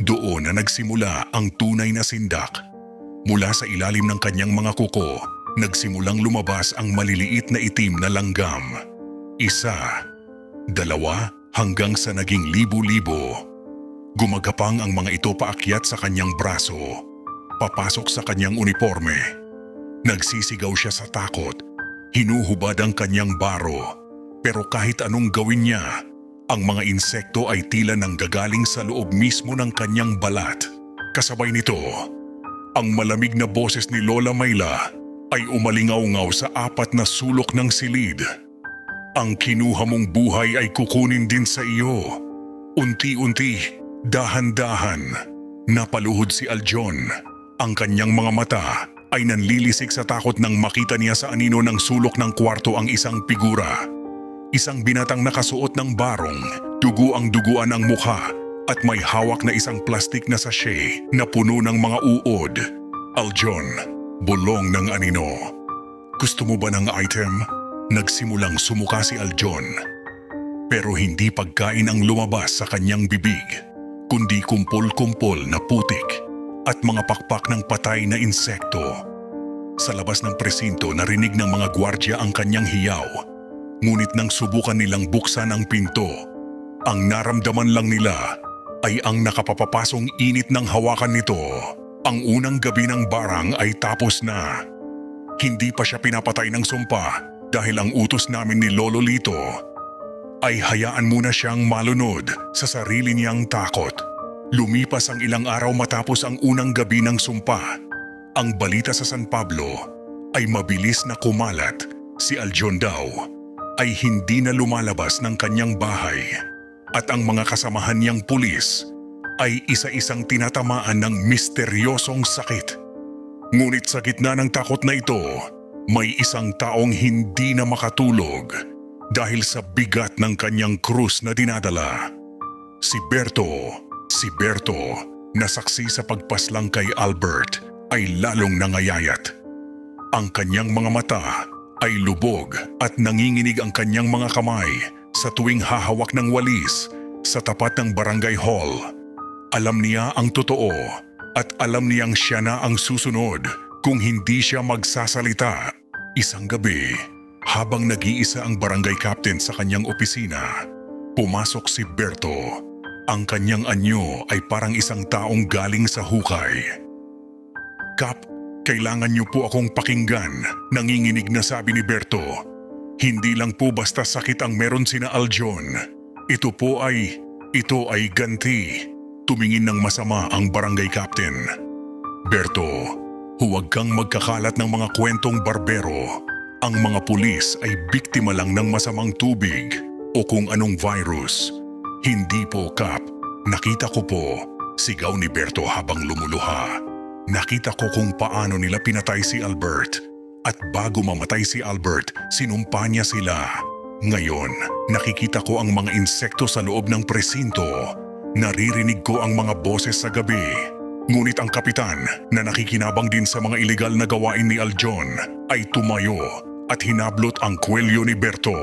Speaker 1: Doon na nagsimula ang tunay na sindak. Mula sa ilalim ng kanyang mga kuko, nagsimulang lumabas ang maliliit na itim na langgam. Isa, dalawa, hanggang sa naging libo-libo. Gumagapang ang mga ito paakyat sa kanyang braso, papasok sa kanyang uniforme. Nagsisigaw siya sa takot. Hinuhubad ang kanyang baro. Pero kahit anong gawin niya, ang mga insekto ay tila nanggagaling sa loob mismo ng kanyang balat. Kasabay nito, ang malamig na boses ni Lola Mayla ay umalingaw-ngaw sa apat na sulok ng silid. Ang kinuha mong buhay ay kukunin din sa iyo. Unti-unti, dahan-dahan, napaluhod si Aljon. Ang kanyang mga mata ay nanlilisik sa takot nang makita niya sa anino ng sulok ng kwarto ang isang figura. Isang binatang nakasuot ng barong, dugo ang duguan ang mukha at may hawak na isang plastik na sachet na puno ng mga uod. Aljon, bulong ng anino. Gusto mo ba ng item? Nagsimulang sumuka si Aljon. Pero hindi pagkain ang lumabas sa kanyang bibig, kundi kumpol-kumpol na putik at mga pakpak ng patay na insekto. Sa labas ng presinto narinig ng mga gwardya ang kanyang hiyaw. Ngunit nang subukan nilang buksan ang pinto, ang naramdaman lang nila ay ang nakapapapasong init ng hawakan nito. Ang unang gabi ng barang ay tapos na. Hindi pa siya pinapatay ng sumpa dahil ang utos namin ni Lolo Lito ay hayaan muna siyang malunod sa sarili niyang takot. Lumipas ang ilang araw matapos ang unang gabi ng sumpa. Ang balita sa San Pablo ay mabilis na kumalat. Si Aljon daw ay hindi na lumalabas ng kanyang bahay. At ang mga kasamahan niyang pulis ay isa-isang tinatamaan ng misteryosong sakit. Ngunit sa gitna ng takot na ito, may isang taong hindi na makatulog dahil sa bigat ng kanyang krus na dinadala. Si Berto na saksi sa pagpaslang kay Albert ay lalong nangayayat. Ang kanyang mga mata ay lubog at nanginginig ang kanyang mga kamay sa tuwing hahawak ng walis sa tapat ng barangay hall. Alam niya ang totoo at alam niyang siya na ang susunod kung hindi siya magsasalita. Isang gabi, habang nag-iisa ang barangay captain sa kanyang opisina, pumasok si Berto. Ang kanyang anyo ay parang isang taong galing sa hukay. "Kap, kailangan niyo po akong pakinggan," nanginginig na sabi ni Berto. "Hindi lang po basta sakit ang meron sina Aljon. Ito ay ganti." Tumingin ng masama ang barangay captain. "Berto, huwag kang magkakalat ng mga kwentong barbero. Ang mga pulis ay biktima lang ng masamang tubig o kung anong virus." "Hindi po, Kap. Nakita ko po," sigaw ni Berto habang lumuluha. "Nakita ko kung paano nila pinatay si Albert. At bago mamatay si Albert, sinumpa niya sila. Ngayon, nakikita ko ang mga insekto sa loob ng presinto. Naririnig ko ang mga boses sa gabi. Ngunit ang kapitan na nakikinabang din sa mga ilegal na gawain ni Aljon ay tumayo at hinablot ang kwelyo ni Berto.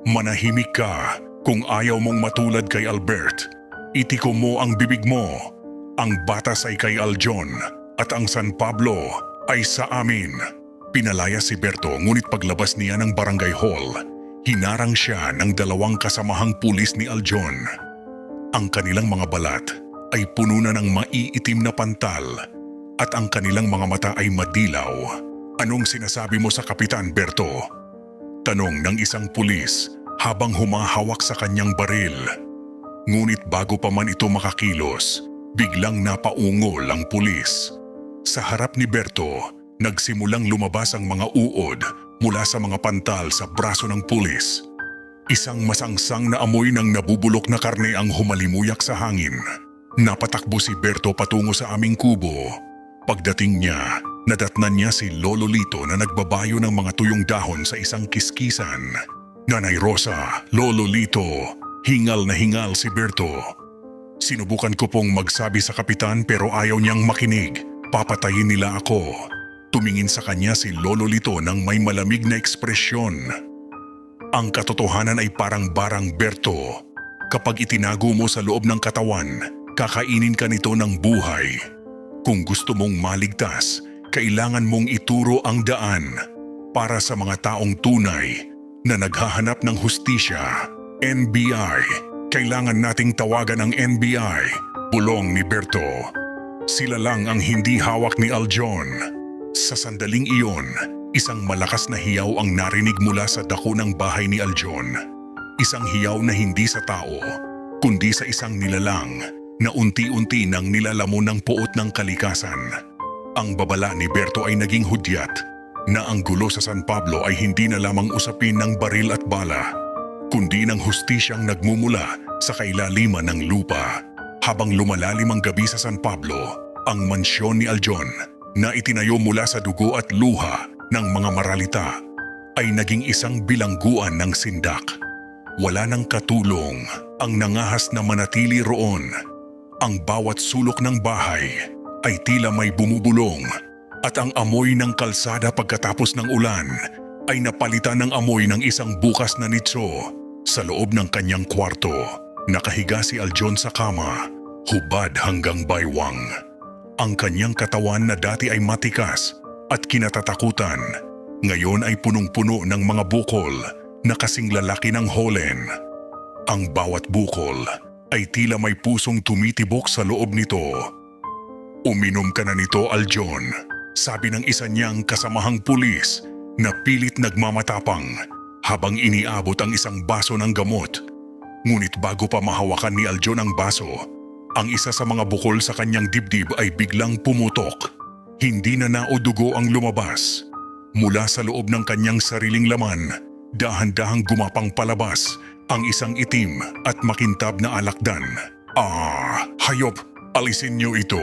Speaker 1: "Manahimik ka kung ayaw mong matulad kay Albert. Itiko mo ang bibig mo. Ang batas ay kay Aljon at ang San Pablo ay sa amin." Pinalaya si Berto, ngunit paglabas niya ng barangay hall, hinarang siya ng dalawang kasamahang pulis ni Aljon. Ang kanilang mga balat ay puno na ng maiitim na pantal at ang kanilang mga mata ay madilaw. "Anong sinasabi mo sa kapitan, Berto?" tanong ng isang pulis habang humahawak sa kanyang baril. Ngunit bago pa man ito makakilos, biglang napaungol ang pulis. Sa harap ni Berto, nagsimulang lumabas ang mga uod mula sa mga pantal sa braso ng pulis. Isang masangsang na amoy ng nabubulok na karne ang humalimuyak sa hangin. Napatakbo si Berto patungo sa aming kubo. Pagdating niya, nadatnan niya si Lolo Lito na nagbabayo ng mga tuyong dahon sa isang kiskisan. "Nanay Rosa, Lolo Lito," hingal na hingal si Berto. "Sinubukan ko pong magsabi sa kapitan pero ayaw niyang makinig. Papatayin nila ako." Tumingin sa kanya si Lolo Lito ng may malamig na ekspresyon. "Ang katotohanan ay parang barang, Berto. Kapag itinago mo sa loob ng katawan, kakainin ka nito ng buhay. Kung gusto mong maligtas, kailangan mong ituro ang daan para sa mga taong tunay na naghahanap ng hustisya. NBI, kailangan nating tawagan ang NBI," bulong ni Berto. Sila lang ang hindi hawak ni Aljon. Sa sandaling iyon, isang malakas na hiyaw ang narinig mula sa dako ng bahay ni Aljon. Isang hiyaw na hindi sa tao, kundi sa isang nilalang na unti-unti nang nilalamon ng puot ng kalikasan. Ang babala ni Berto ay naging hudyat na ang gulo sa San Pablo ay hindi na lamang usapin ng baril at bala, kundi ng hustisyang nagmumula sa kailaliman ng lupa. Habang lumalalim ang gabi sa San Pablo, ang mansyon ni Aljon na itinayo mula sa dugo at luha ng mga maralita ay naging isang bilangguan ng sindak. Wala nang katulong ang nangahas na manatili roon. Ang bawat sulok ng bahay ay tila may bumubulong at ang amoy ng kalsada pagkatapos ng ulan ay napalitan ng amoy ng isang bukas na nitso. Sa loob ng kanyang kwarto, nakahiga si Aljon sa kama, hubad hanggang baywang. Ang kanyang katawan na dati ay matikas at kinatatakutan, ngayon ay punong-puno ng mga bukol na kasing lalaki ng holen. Ang bawat bukol ay tila may pusong tumitibok sa loob nito. "Uminom ka na nito, Aljon," sabi ng isa niyang kasamahang pulis na pilit nagmamatapang habang iniabot ang isang baso ng gamot. Ngunit bago pa mahawakan ni Aljon ang baso, ang isa sa mga bukol sa kanyang dibdib ay biglang pumutok. Hindi na naudugo ang lumabas. Mula sa loob ng kanyang sariling laman, dahan-dahang gumapang palabas ang isang itim at makintab na alakdan. Hayop! Alisin niyo ito!"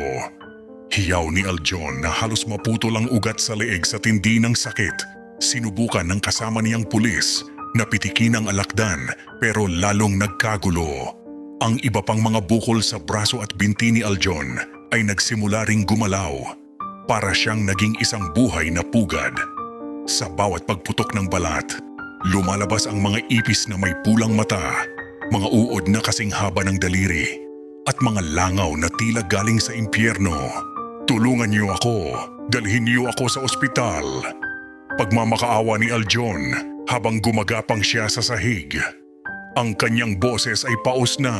Speaker 1: Hiyaw ni Aljon na halos maputol ang ugat sa leeg sa tindi ng sakit. Sinubukan ng kasama niyang pulis na pitikin ang alakdan pero lalong nagkagulo. Ang iba pang mga bukol sa braso at binti ni Aljon ay nagsimula ring gumalaw. Para siyang naging isang buhay na pugad. Sa bawat pagputok ng balat, lumalabas ang mga ipis na may pulang mata, mga uod na kasing haba ng daliri, at mga langaw na tila galing sa impyerno. "Tulungan niyo ako, dalhin niyo ako sa ospital." Pagmamakaawa ni Aljon habang gumagapang siya sa sahig. Ang kanyang boses ay paos na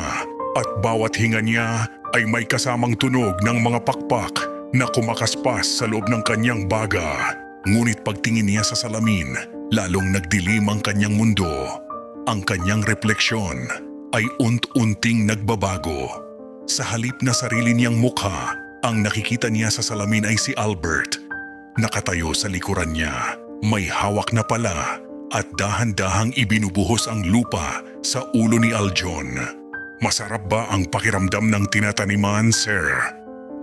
Speaker 1: at bawat hinga niya ay may kasamang tunog ng mga pakpak na kumakaspas sa loob ng kanyang baga. Ngunit pagtingin niya sa salamin, lalong nagdilim ang kanyang mundo. Ang kanyang refleksyon ay unt-unting nagbabago. Sa halip na sarili niyang mukha, ang nakikita niya sa salamin ay si Albert. Nakatayo sa likuran niya, may hawak na pala at dahan-dahang ibinubuhos ang lupa sa ulo ni Aljon. "Masarap ba ang pakiramdam ng tinataniman, sir?"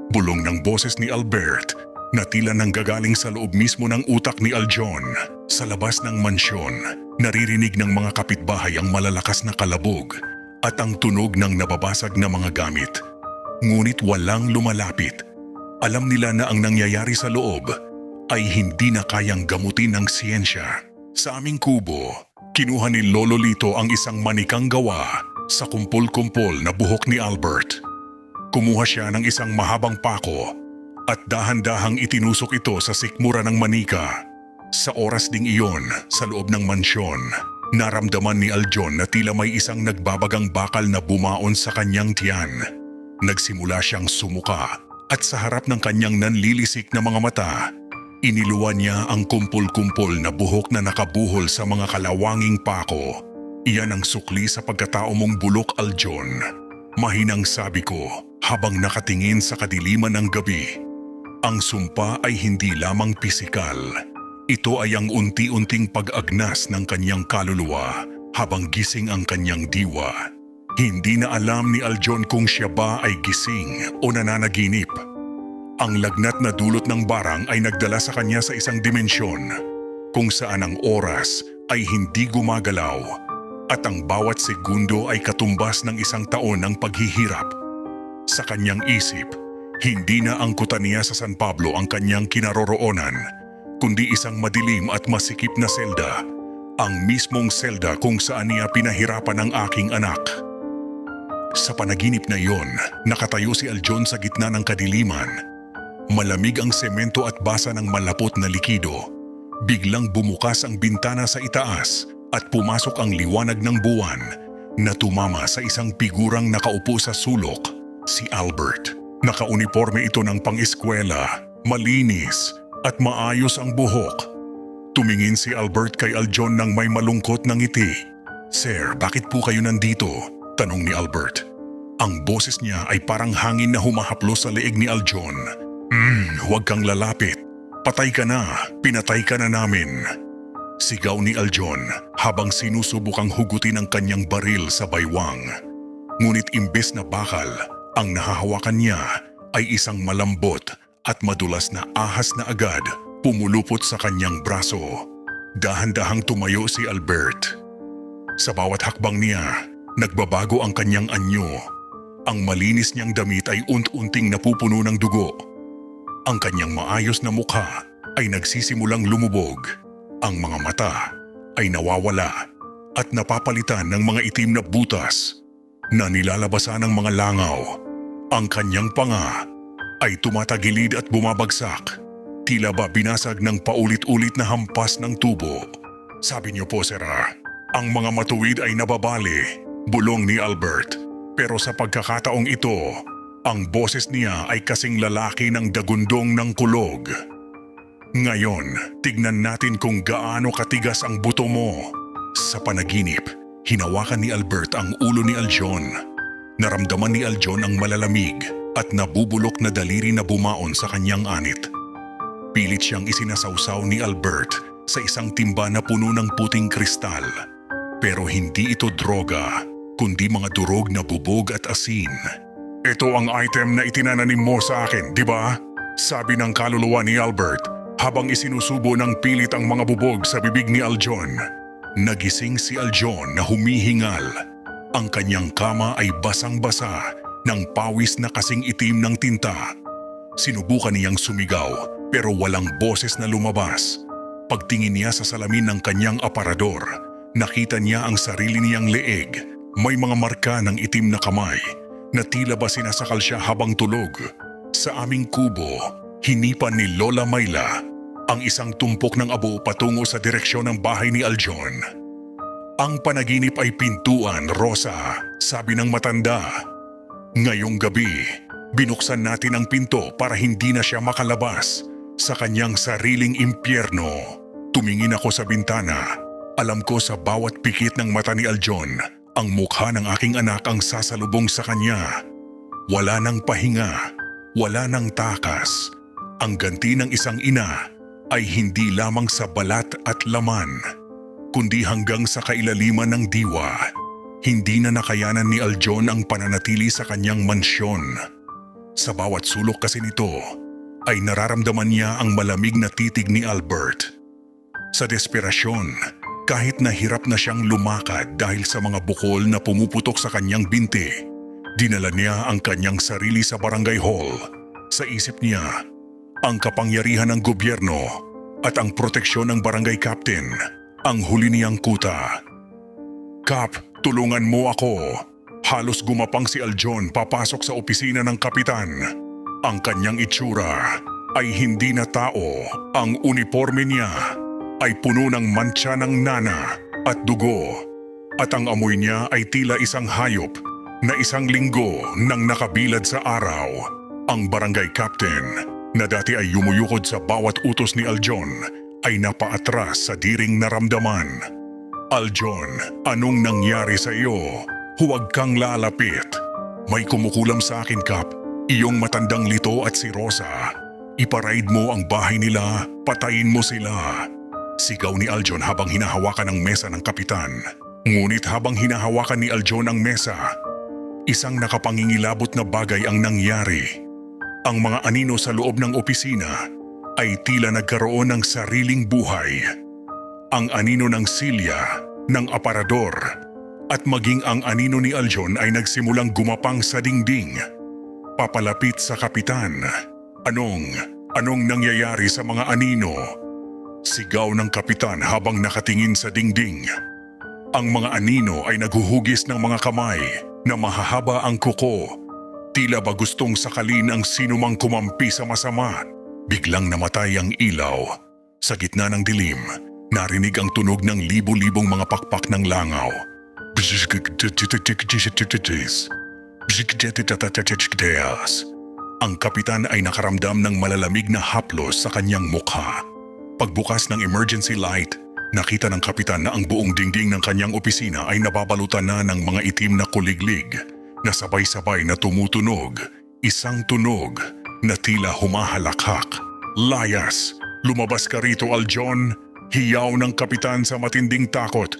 Speaker 1: Bulong ng boses ni Albert na tila nanggagaling sa loob mismo ng utak ni Aljon. Sa labas ng mansyon, naririnig ng mga kapitbahay ang malalakas na kalabog at ang tunog ng nababasag na mga gamit. Ngunit walang lumalapit. Alam nila na ang nangyayari sa loob ay hindi na kayang gamutin ng siyensya. Sa aming kubo, kinuha ni Lolo Lito ang isang manikang gawa sa kumpol-kumpol na buhok ni Albert. Kumuha siya ng isang mahabang pako at dahan-dahang itinusok ito sa sikmura ng manika. Sa oras ding iyon, sa loob ng mansyon, naramdaman ni Aljon na tila may isang nagbabagang bakal na bumaon sa kanyang tiyan. Nagsimula siyang sumuka at sa harap ng kanyang nanlilisik na mga mata, iniluwan niya ang kumpol-kumpol na buhok na nakabuhol sa mga kalawanging pako. "Iyan ang sukli sa pagkatao mong bulok, Aljon," mahinang sabi ko habang nakatingin sa kadiliman ng gabi. Ang sumpa ay hindi lamang pisikal. Ito ay ang unti-unting pag-agnas ng kanyang kaluluwa habang gising ang kanyang diwa. Hindi na alam ni Aljon kung siya ba ay gising o nananaginip. Ang lagnat na dulot ng barang ay nagdala sa kanya sa isang dimensyon kung saan ang oras ay hindi gumagalaw at ang bawat segundo ay katumbas ng isang taon ng paghihirap. Sa kanyang isip, hindi na angkutan niya sa San Pablo ang kanyang kinaroroonan, kundi isang madilim at masikip na selda, ang mismong selda kung saan niya pinahirapan ang aking anak. Sa panaginip na iyon, nakatayo si Aljon sa gitna ng kadiliman. Malamig ang semento at basa ng malapot na likido. Biglang bumukas ang bintana sa itaas at pumasok ang liwanag ng buwan na tumama sa isang figurang nakaupo sa sulok, si Albert. Nakauniforme ito ng pang-eskwela, malinis at maayos ang buhok. Tumingin si Albert kay Aljon nang may malungkot na ngiti. "Sir, bakit po kayo nandito?" tanong ni Albert. Ang boses niya ay parang hangin na humahaplos sa leeg ni Aljon. Huwag kang lalapit. Patay ka na, pinatay ka na namin. Sigaw ni Aljon habang sinusubukang hugutin ang kanyang baril sa baywang. Ngunit imbes na bakal, ang nahahawakan niya ay isang malambot at madulas na ahas na agad pumulupot sa kanyang braso. Dahan-dahang tumayo si Albert. Sa bawat hakbang niya, nagbabago ang kanyang anyo. Ang malinis niyang damit ay unti-unting napupuno ng dugo. Ang kanyang maayos na mukha ay nagsisimulang lumubog. Ang mga mata ay nawawala at napapalitan ng mga itim na butas na nilalabasan ng mga langaw. Ang kanyang panga ay tumatagilid at bumabagsak. Tila ba binasag ng paulit-ulit na hampas ng tubo. Sabi niyo po, Sera, ang mga matuwid ay nababali, bulong ni Albert. Pero sa pagkakataong ito, ang boses niya ay kasing lalaki ng dagundong ng kulog. Ngayon, tignan natin kung gaano katigas ang buto mo. Sa panaginip, hinawakan ni Albert ang ulo ni Aljon. Naramdaman ni Aljon ang malalamig at nabubulok na daliri na bumaon sa kanyang anit. Pilit siyang isinasawsaw ni Albert sa isang timba na puno ng puting kristal. Pero hindi ito droga, kundi mga durog na bubog at asin. Ito ang item na itinananim mo sa akin, di ba? Sabi ng kaluluwa ni Albert habang isinusubo ng pilit ang mga bubog sa bibig ni Aljon. Nagising si Aljon na humihingal. Ang kanyang kama ay basang-basa ng pawis na kasing itim ng tinta. Sinubukan niyang sumigaw pero walang boses na lumabas. Pagtingin niya sa salamin ng kanyang aparador, nakita niya ang sarili niyang leeg. May mga marka ng itim na kamay na tila ba sinasakal siya habang tulog. Sa aming kubo, hinipan ni Lola Mayla ang isang tumpok ng abo patungo sa direksyon ng bahay ni Aljon. Ang panaginip ay pintuan, Rosa, sabi ng matanda. Ngayong gabi, binuksan natin ang pinto para hindi na siya makalabas sa kanyang sariling impyerno. Tumingin ako sa bintana. Alam ko sa bawat pikit ng mata ni Aljon, ang mukha ng aking anak ang sasalubong sa kanya. Wala nang pahinga, wala nang takas. Ang ganti ng isang ina ay hindi lamang sa balat at laman, kundi hanggang sa kailaliman ng diwa. Hindi na nakayanan ni Aljon ang pananatili sa kanyang mansyon. Sa bawat sulok kasi nito, ay nararamdaman niya ang malamig na titig ni Albert. Sa desperasyon, kahit nahirap na siyang lumakad dahil sa mga bukol na pumuputok sa kanyang binti, dinala niya ang kanyang sarili sa barangay hall. Sa isip niya, ang kapangyarihan ng gobyerno at ang proteksyon ng barangay captain ang huli niyang kuta. Kap, tulungan mo ako. Halos gumapang si Aljon papasok sa opisina ng kapitan. Ang kanyang itsura ay hindi na tao. Ang uniforme niya ay puno ng mantsa ng nana at dugo. At ang amoy niya ay tila isang hayop na isang linggo nang nakabilad sa araw. Ang barangay captain na dati ay yumuyukod sa bawat utos ni Aljon ay napaatras sa diring naramdaman. Aljon, anong nangyari sa iyo? Huwag kang lalapit. May kumukulam sa akin, Kap. Iyong matandang lito at si Rosa. Iparaid mo ang bahay nila, patayin mo sila. Sigaw ni Aljon habang hinahawakan ang mesa ng kapitan. Ngunit habang hinahawakan ni Aljon ang mesa, isang nakapangingilabot na bagay ang nangyari. Ang mga anino sa loob ng opisina ay tila nagkaroon ng sariling buhay. Ang anino ng silya, ng aparador, at maging ang anino ni Aljon ay nagsimulang gumapang sa dingding. Papalapit sa kapitan. Anong nangyayari sa mga anino? Sigaw ng kapitan habang nakatingin sa dingding. Ang mga anino ay naghuhugis ng mga kamay na mahahaba ang kuko. Tila ba gustong sakalin ang sinumang kumampi sa masama. Biglang namatay ang ilaw. Sa gitna ng dilim, narinig ang tunog ng libo-libong mga pakpak ng langaw. Ang kapitan ay nakaramdam ng malalamig na haplos sa kanyang mukha. Pagbukas ng emergency light, nakita ng kapitan na ang buong dingding ng kanyang opisina ay nababalutan na ng mga itim na kuliglig na sabay-sabay na tumutunog, isang tunog na tila humahalakhak. Layas, lumabas ka rito Aljon, hiyaw ng kapitan sa matinding takot.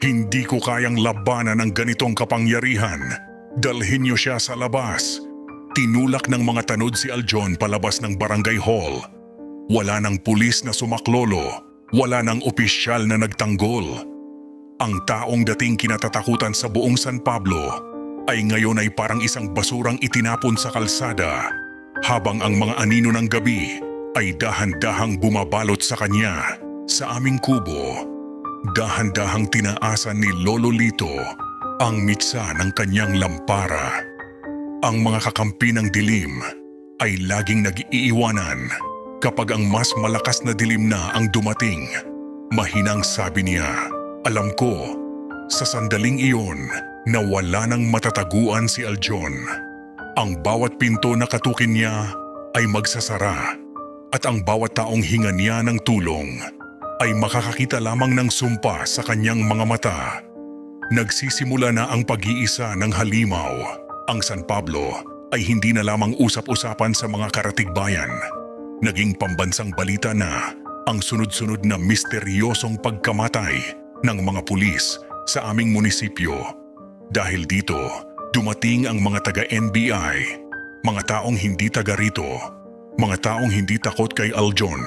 Speaker 1: Hindi ko kayang labanan ng ganitong kapangyarihan. Dalhin niyo siya sa labas. Tinulak ng mga tanod si Aljon palabas ng barangay hall. Wala ng pulis na sumaklolo, wala ng opisyal na nagtanggol. Ang taong dating kinatatakutan sa buong San Pablo ay ngayon ay parang isang basurang itinapon sa kalsada, habang ang mga anino ng gabi ay dahan-dahang bumabalot sa kanya. Sa aming kubo, dahan-dahang tinaasan ni Lolo Lito ang mitsa ng kanyang lampara. Ang mga kakampi ng dilim ay laging nag-iiwanan kapag ang mas malakas na dilim na ang dumating. Mahinang sabi niya, alam ko, sa sandaling iyon na wala nang matataguan si Aljon. Ang bawat pinto na katukin niya ay magsasara at ang bawat taong hinga niya ng tulong ay makakakita lamang ng sumpa sa kanyang mga mata. Nagsisimula na ang pag-iisa ng halimaw. Ang San Pablo ay hindi na lamang usap-usapan sa mga karatigbayan. Naging pambansang balita na ang sunod-sunod na misteryosong pagkamatay ng mga pulis sa aming munisipyo. Dahil dito, dumating ang mga taga-NBI, mga taong hindi taga rito, mga taong hindi takot kay Aljon,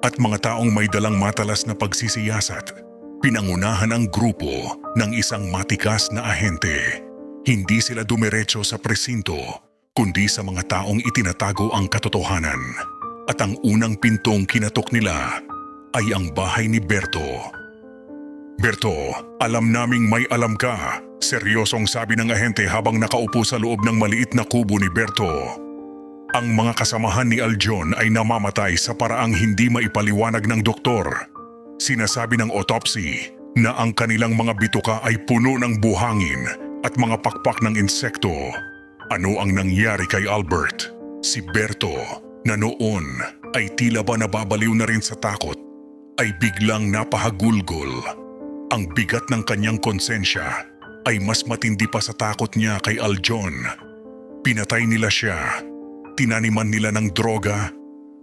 Speaker 1: at mga taong may dalang matalas na pagsisiyasat. Pinangunahan ang grupo ng isang matikas na ahente. Hindi sila dumiretso sa presinto, kundi sa mga taong itinatago ang katotohanan. At ang unang pintong kinatok nila ay ang bahay ni Berto. Berto, alam naming may alam ka, seryosong sabi ng ahente habang nakaupo sa loob ng maliit na kubo ni Berto. Ang mga kasamahan ni Aljon ay namamatay sa paraang hindi maipaliwanag ng doktor. Sinasabi ng autopsy na ang kanilang mga bituka ay puno ng buhangin at mga pakpak ng insekto. Ano ang nangyari kay Albert? Si Berto, na noon ay tila ba nababaliw na rin sa takot, ay biglang napahagulgol. Ang bigat ng kanyang konsensya ay mas matindi pa sa takot niya kay Aljon. Pinatay nila siya, tinaniman nila ng droga.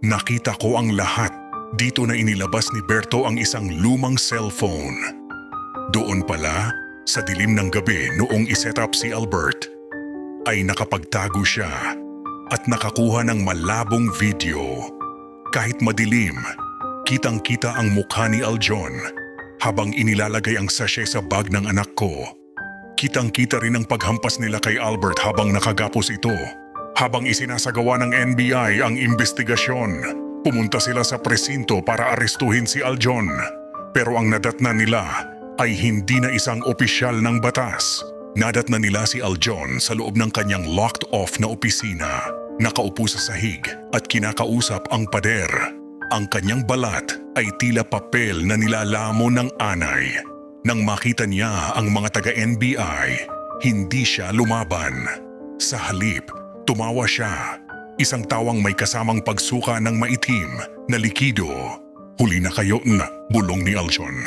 Speaker 1: Nakita ko ang lahat. Dito na inilabas ni Berto ang isang lumang cellphone. Doon pala, sa dilim ng gabi noong iset up si Albert, ay nakapagtago siya at nakakuha ng malabong video. Kahit madilim, kitang-kita ang mukha ni Aljon habang inilalagay ang sachet sa bag ng anak ko. Kitang-kita rin ang paghampas nila kay Albert habang nakagapos ito. Habang isinasagawa ng NBI ang investigasyon, pumunta sila sa presinto para arestuhin si Aljon. Pero ang nadatna nila ay hindi na isang opisyal ng batas. Nadatna nila si Aljon sa loob ng kanyang locked-off na opisina. Nakaupo sa sahig at kinakausap ang pader. Ang kanyang balat ay tila papel na nilalamon ng anay. Nang makita niya ang mga taga-NBI, hindi siya lumaban. Sa halip, tumawa siya. Isang tawang may kasamang pagsuka ng maitim na likido. Huli na kayo na, bulong ni Aljon.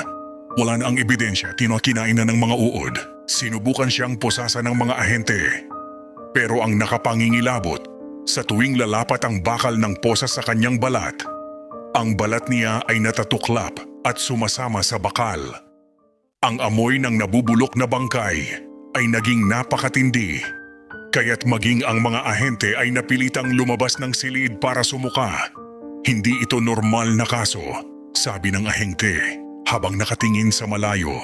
Speaker 1: Wala na ang ebidensya, kinain na ng mga uod. Sinubukan siyang posasa ng mga ahente. Pero ang nakapangingilabot, sa tuwing lalapat ang bakal ng posa sa kanyang balat, ang balat niya ay natatuklap at sumasama sa bakal. Ang amoy ng nabubulok na bangkay ay naging napakatindi. Kaya't maging ang mga ahente ay napilitang lumabas ng silid para sumuka. Hindi ito normal na kaso, sabi ng ahente habang nakatingin sa malayo.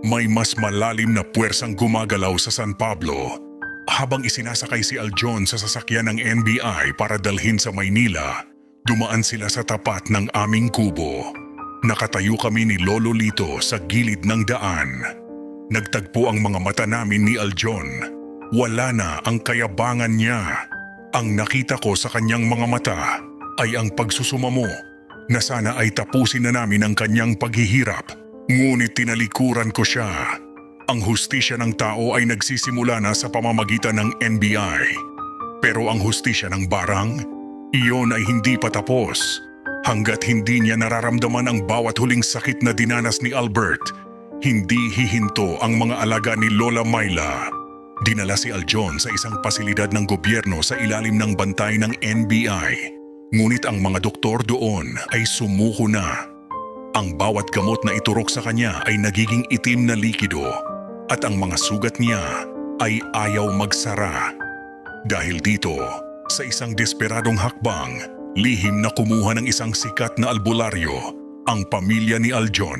Speaker 1: May mas malalim na puwersang gumagalaw sa San Pablo. Habang isinasakay si Aljon sa sasakyan ng NBI para dalhin sa Maynila, dumaan sila sa tapat ng aming kubo. Nakatayo kami ni Lolo Lito sa gilid ng daan. Nagtagpo ang mga mata namin ni Aljon. Wala na ang kayabangan niya. Ang nakita ko sa kanyang mga mata ay ang pagsusumamo na sana ay tapusin na namin ang kanyang paghihirap. Ngunit tinalikuran ko siya. Ang hustisya ng tao ay nagsisimula na sa pamamagitan ng NBI. Pero ang hustisya ng barang, iyon ay hindi pa tapos. Hanggat hindi niya nararamdaman ang bawat huling sakit na dinanas ni Albert, hindi hihinto ang mga alaga ni Lola Myla. Dinala si Aljon sa isang pasilidad ng gobyerno sa ilalim ng bantay ng NBI. Ngunit ang mga doktor doon ay sumuko na. Ang bawat gamot na iturok sa kanya ay nagiging itim na likido at ang mga sugat niya ay ayaw magsara. Dahil dito, sa isang desperadong hakbang, lihim na kumuha ng isang sikat na albularyo, ang pamilya ni Aljon,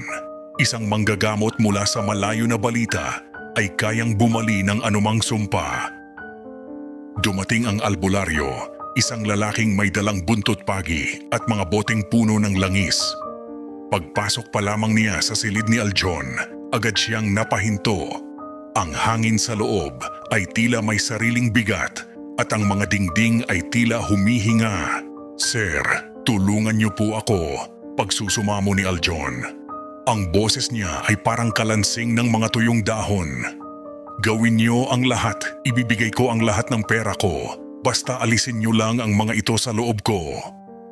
Speaker 1: isang manggagamot mula sa malayo na balita, ay kayang bumali ng anumang sumpa. Dumating ang albularyo, isang lalaking may dalang buntot pagi at mga boteng puno ng langis. Pagpasok pa lamang niya sa silid ni Aljon, agad siyang napahinto. Ang hangin sa loob ay tila may sariling bigat at ang mga dingding ay tila humihinga. "Sir, tulungan niyo po ako," pagsusumamo ni Aljon. Ang boses niya ay parang kalansing ng mga tuyong dahon. "Gawin niyo ang lahat, ibibigay ko ang lahat ng pera ko. Basta alisin niyo lang ang mga ito sa loob ko."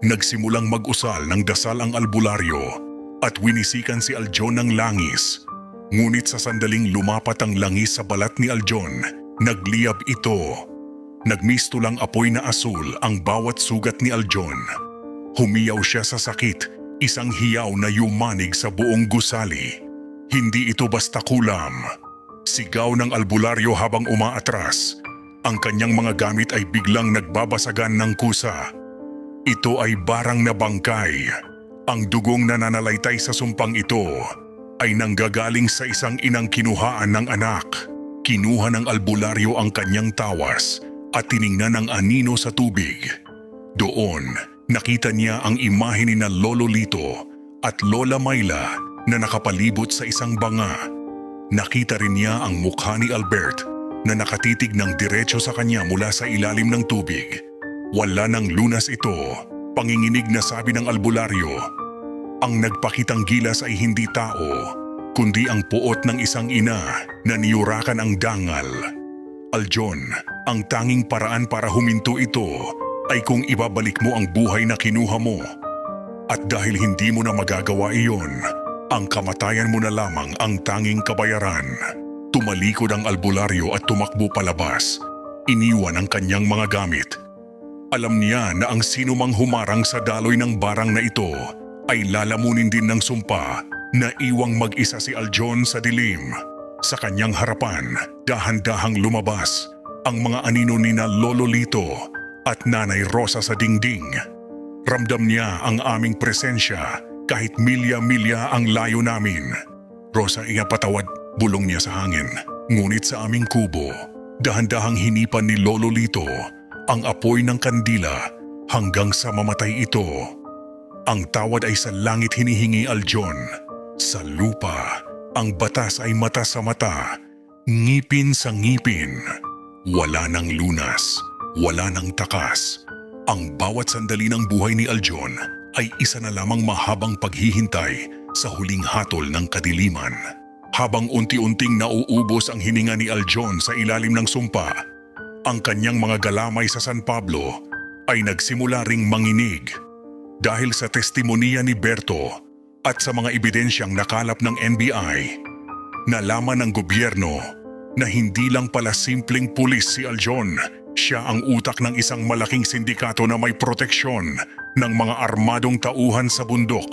Speaker 1: Nagsimulang mag-usal ng dasal ang albularyo at winisikan si Aljon ng langis. Ngunit sa sandaling lumapat ang langis sa balat ni Aljon, nagliyab ito. Nagmisto lang apoy na asul ang bawat sugat ni Aljon. Humiyaw siya sa sakit. Isang hiyaw na yumanig sa buong gusali. Hindi ito basta kulam. Sigaw ng albularyo habang umaatras. Ang kanyang mga gamit ay biglang nagbabasagan ng kusa. Ito ay barang na bangkay. Ang dugong na nananalaytay sa sumpang ito ay nanggagaling sa isang inang kinuhaan ng anak. Kinuha ng albularyo ang kanyang tawas at tiningnan ang anino sa tubig. Doon, nakita niya ang imahe ni na Lolo Lito at Lola Myla na nakapalibot sa isang banga. Nakita rin niya ang mukha ni Albert na nakatitig ng diretso sa kanya mula sa ilalim ng tubig. Wala ng lunas ito, panginginig na sabi ng albularyo. Ang nagpakitang gilas ay hindi tao, kundi ang puot ng isang ina na niyurakan ang dangal. "Aljon, ang tanging paraan para huminto ito ay kung ibabalik mo ang buhay na kinuha mo. At dahil hindi mo na magagawa iyon, ang kamatayan mo na lamang ang tanging kabayaran." Tumalikod ang albularyo at tumakbo palabas. Iniwan ang kanyang mga gamit. Alam niya na ang sinumang humarang sa daloy ng barang na ito ay lalamunin din ng sumpa na iwang mag-isa si Aljon sa dilim. Sa kanyang harapan, dahan-dahang lumabas ang mga anino ni na Lolo Lito at Nanay Rosa sa dingding. Ramdam niya ang aming presensya kahit milya-milya ang layo namin. "Rosa, iyapatawad," bulong niya sa hangin. Ngunit sa aming kubo, dahan-dahang hinipan ni Lolo Lito ang apoy ng kandila hanggang sa mamatay ito. Ang tawad ay sa langit hinihingi, Aljon. Sa lupa, ang batas ay mata sa mata, ngipin sa ngipin. Wala ng lunas. Wala ng takas. Ang bawat sandali ng buhay ni Aljon ay isa na lamang mahabang paghihintay sa huling hatol ng kadiliman. Habang unti-unting nauubos ang hininga ni Aljon sa ilalim ng sumpa, ang kanyang mga galamay sa San Pablo ay nagsimula ring manginig. Dahil sa testimonya ni Berto at sa mga ebidensyang nakalap ng NBI, nalaman ng gobyerno na hindi lang pala simpleng pulis si Aljon. Siya ang utak ng isang malaking sindikato na may proteksyon ng mga armadong tauhan sa bundok.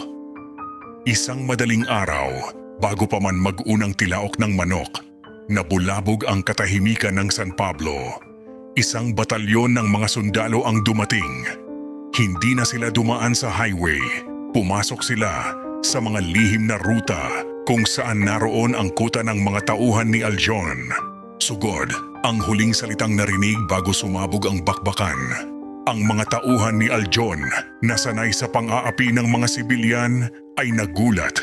Speaker 1: Isang madaling araw, bago pa man mag-unang tilaok ng manok, nabulabog ang katahimikan ng San Pablo. Isang batalyon ng mga sundalo ang dumating. Hindi na sila dumaan sa highway. Pumasok sila sa mga lihim na ruta kung saan naroon ang kuta ng mga tauhan ni Aljon. Sugod, ang huling salitang narinig bago sumabog ang bakbakan. Ang mga tauhan ni Aljon na sanay sa pang-aapi ng mga sibilyan ay nagulat.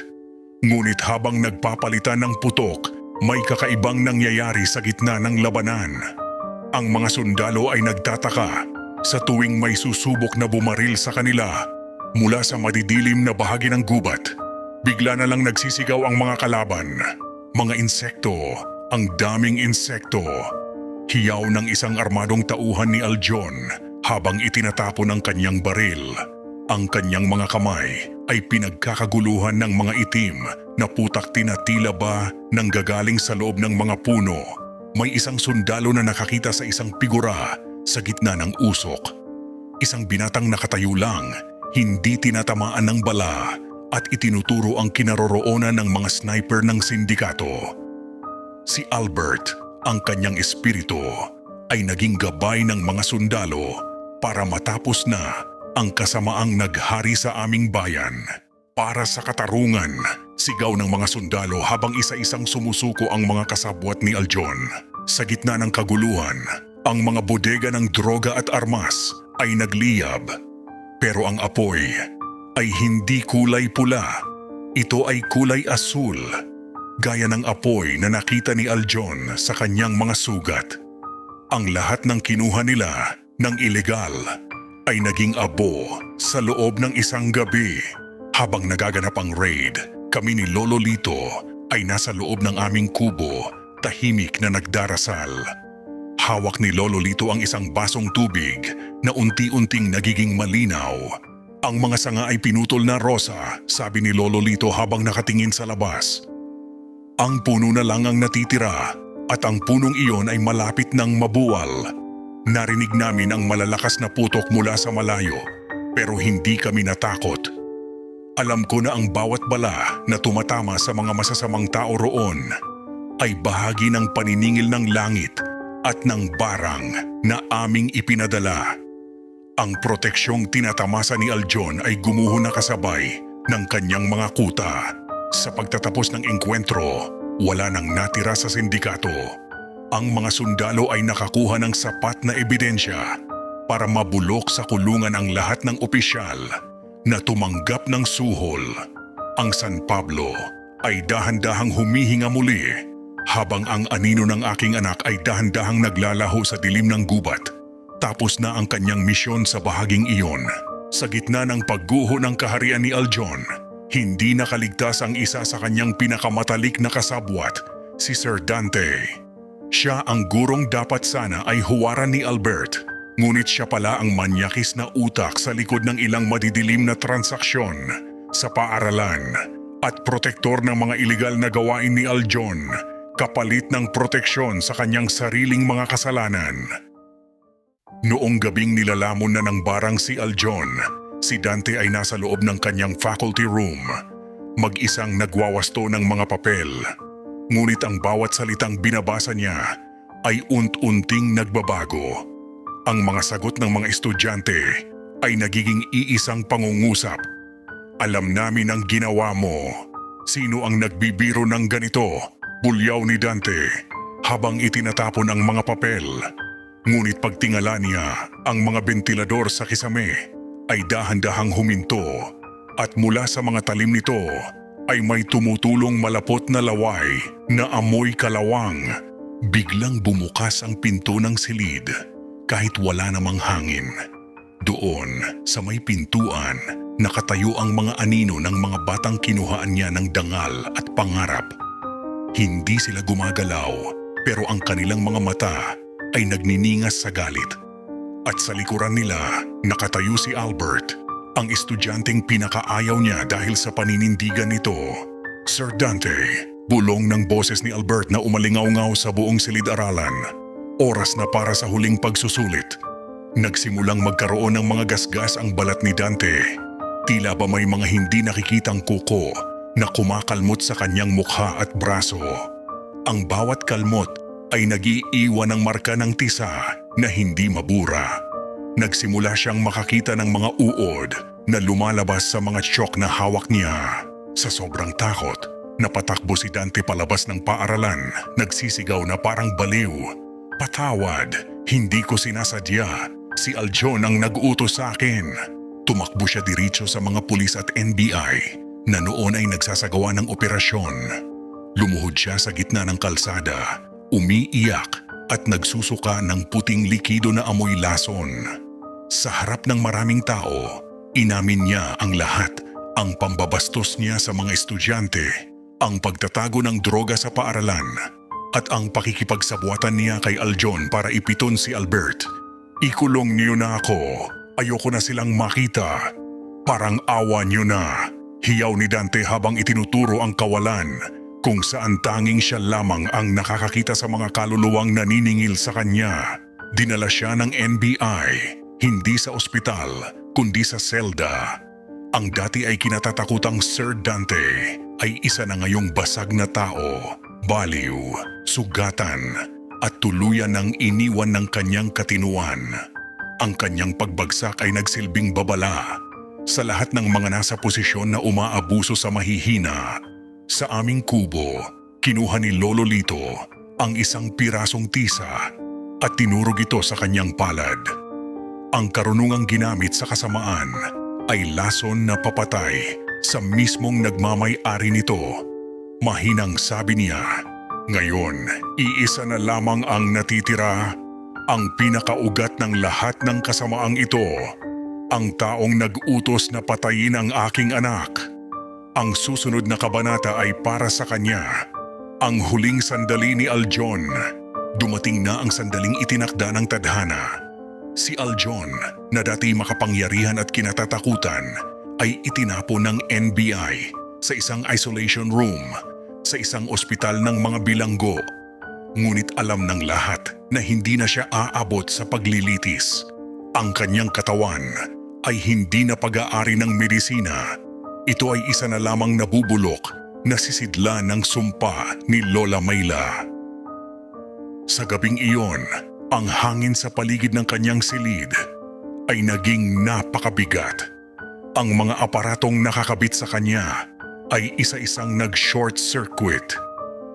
Speaker 1: Ngunit habang nagpapalitan ng putok, may kakaibang nangyayari sa gitna ng labanan. Ang mga sundalo ay nagtataka sa tuwing may susubok na bumaril sa kanila mula sa madidilim na bahagi ng gubat. Bigla na lang nagsisigaw ang mga kalaban. Mga insekto, ang daming insekto. Hiyaw ng isang armadong tauhan ni Aljon habang itinatapon ang kanyang baril. Ang kanyang mga kamay ay pinagkakaguluhan ng mga itim na putak tinatila ba nang gagaling sa loob ng mga puno. May isang sundalo na nakakita sa isang figura sa gitna ng usok. Isang binatang nakatayo lang, hindi tinatamaan ng bala at itinuturo ang kinaroroonan ng mga sniper ng sindikato. Si Albert, ang kanyang espiritu, ay naging gabay ng mga sundalo para matapos na ang kasamaang naghari sa aming bayan. Para sa katarungan, sigaw ng mga sundalo habang isa-isang sumusuko ang mga kasabwat ni Aljon. Sa gitna ng kaguluhan, ang mga bodega ng droga at armas ay nagliyab. Pero ang apoy ay hindi kulay pula. Ito ay kulay asul, gaya ng apoy na nakita ni Aljon sa kanyang mga sugat. Ang lahat ng kinuha nila ng ilegal ay naging abo sa loob ng isang gabi. Habang nagaganap ang raid, kami ni Lolo Lito ay nasa loob ng aming kubo, tahimik na nagdarasal. Hawak ni Lolo Lito ang isang basong tubig na unti-unting nagiging malinaw. Ang mga sanga ay pinutol na, Rosa, sabi ni Lolo Lito habang nakatingin sa labas. Ang puno na lang ang natitira at ang punong iyon ay malapit ng mabuwal. Narinig namin ang malalakas na putok mula sa malayo, pero hindi kami natakot. Alam ko na ang bawat bala na tumatama sa mga masasamang tao roon ay bahagi ng paniningil ng langit at ng barang na aming ipinadala. Ang proteksyong tinatamasa ni Aljon ay gumuho na kasabay ng kanyang mga kuta. Sa pagtatapos ng engkwentro, wala nang natira sa sindikato. Ang mga sundalo ay nakakuha ng sapat na ebidensya para mabulok sa kulungan ang lahat ng opisyal na tumanggap ng suhol. Ang San Pablo ay dahan-dahang humihinga muli habang ang anino ng aking anak ay dahan-dahang naglalaho sa dilim ng gubat. Tapos na ang kanyang misyon sa bahaging iyon. Sa gitna ng pagguho ng kaharian ni Aljon, hindi nakaligtas ang isa sa kanyang pinakamatalik na kasabwat, si Sir Dante. Siya ang gurong dapat sana ay huwaran ni Albert. Ngunit siya pala ang manyakis na utak sa likod ng ilang madidilim na transaksyon sa paaralan at protektor ng mga ilegal na gawain ni Aljon kapalit ng proteksyon sa kanyang sariling mga kasalanan. Noong gabing nilalamon na ng barang si Aljon, si Dante ay nasa loob ng kanyang faculty room, mag-isang nagwawasto ng mga papel. Ngunit ang bawat salitang binabasa niya ay unt-unting nagbabago. Ang mga sagot ng mga estudyante ay nagiging iisang pangungusap. Alam namin ang ginawa mo. Sino ang nagbibiro ng ganito? Bulyaw ni Dante habang itinatapon ang mga papel. Ngunit pagtingala niya, ang mga bentilador sa kisame ay dahan-dahang huminto at mula sa mga talim nito ay may tumutulong malapot na laway na amoy kalawang. Biglang bumukas ang pinto ng silid. Kahit wala namang hangin. Doon, sa may pintuan, nakatayo ang mga anino ng mga batang kinuhaan niya ng dangal at pangarap. Hindi sila gumagalaw, pero ang kanilang mga mata ay nagniningas sa galit. At sa likuran nila, nakatayo si Albert, ang estudyanteng pinakaayaw niya dahil sa paninindigan nito. Sir Dante, bulong ng boses ni Albert na umalingaw-ngaw sa buong silid-aralan. Oras na para sa huling pagsusulit. Nagsimulang magkaroon ng mga gasgas ang balat ni Dante. Tila ba may mga hindi nakikitang kuko na kumakalmot sa kanyang mukha at braso. Ang bawat kalmot ay nag-iiwan ng marka ng tisa na hindi mabura. Nagsimula siyang makakita ng mga uod na lumalabas sa mga tsyok na hawak niya. Sa sobrang takot, napatakbo si Dante palabas ng paaralan, nagsisigaw na parang baliw. Patawad, hindi ko sinasadya. Si Aljon ang nag-utos sa akin. Tumakbo siya diretso sa mga pulis at NBI na noon ay nagsasagawa ng operasyon. Lumuhod siya sa gitna ng kalsada, umiiyak at nagsusuka ng puting likido na amoy lason. Sa harap ng maraming tao, inamin niya ang lahat, ang pambabastos niya sa mga estudyante, ang pagtatago ng droga sa paaralan, at ang pakikipagsabuatan niya kay Aljon para ipiton si Albert. Ikulong niyo na ako. Ayoko na silang makita. Parang awa niyo na. Hiyaw ni Dante habang itinuturo ang kawalan kung saan tanging siya lamang ang nakakakita sa mga kaluluwang naniningil sa kanya. Dinala siya ng NBI, hindi sa ospital, kundi sa selda. Ang dati ay kinatatakutang Sir Dante ay isa na ngayong basag na tao, baliw, sugatan, at tuluyan ng iniwan ng kanyang katinuan. Ang kanyang pagbagsak ay nagsilbing babala sa lahat ng mga nasa posisyon na umaabuso sa mahihina. Sa aming kubo, kinuha ni Lolo Lito ang isang pirasong tisa at tinurog ito sa kanyang palad. Ang karunungang ginamit sa kasamaan ay lason na papatay sa mismong nagmamay-ari nito. Mahinang sabi niya, "Ngayon, iisa na lamang ang natitira, ang pinakaugat ng lahat ng kasamaang ito, ang taong nag-utos na patayin ang aking anak." Ang susunod na kabanata ay para sa kanya, ang huling sandali ni Aljon. Dumating na ang sandaling itinakda ng tadhana. Si Aljon, na dati makapangyarihan at kinatatakutan, ay itinapo ng NBI sa isang isolation room sa isang ospital ng mga bilanggo. Ngunit alam ng lahat na hindi na siya aabot sa paglilitis. Ang kanyang katawan ay hindi na pag-aari ng medisina. Ito ay isa na lamang nabubulok na sisidla ng sumpa ni Lola Mayla. Sa gabing iyon, ang hangin sa paligid ng kanyang silid ay naging napakabigat. Ang mga aparatong nakakabit sa kanya ay isa-isang nag-short circuit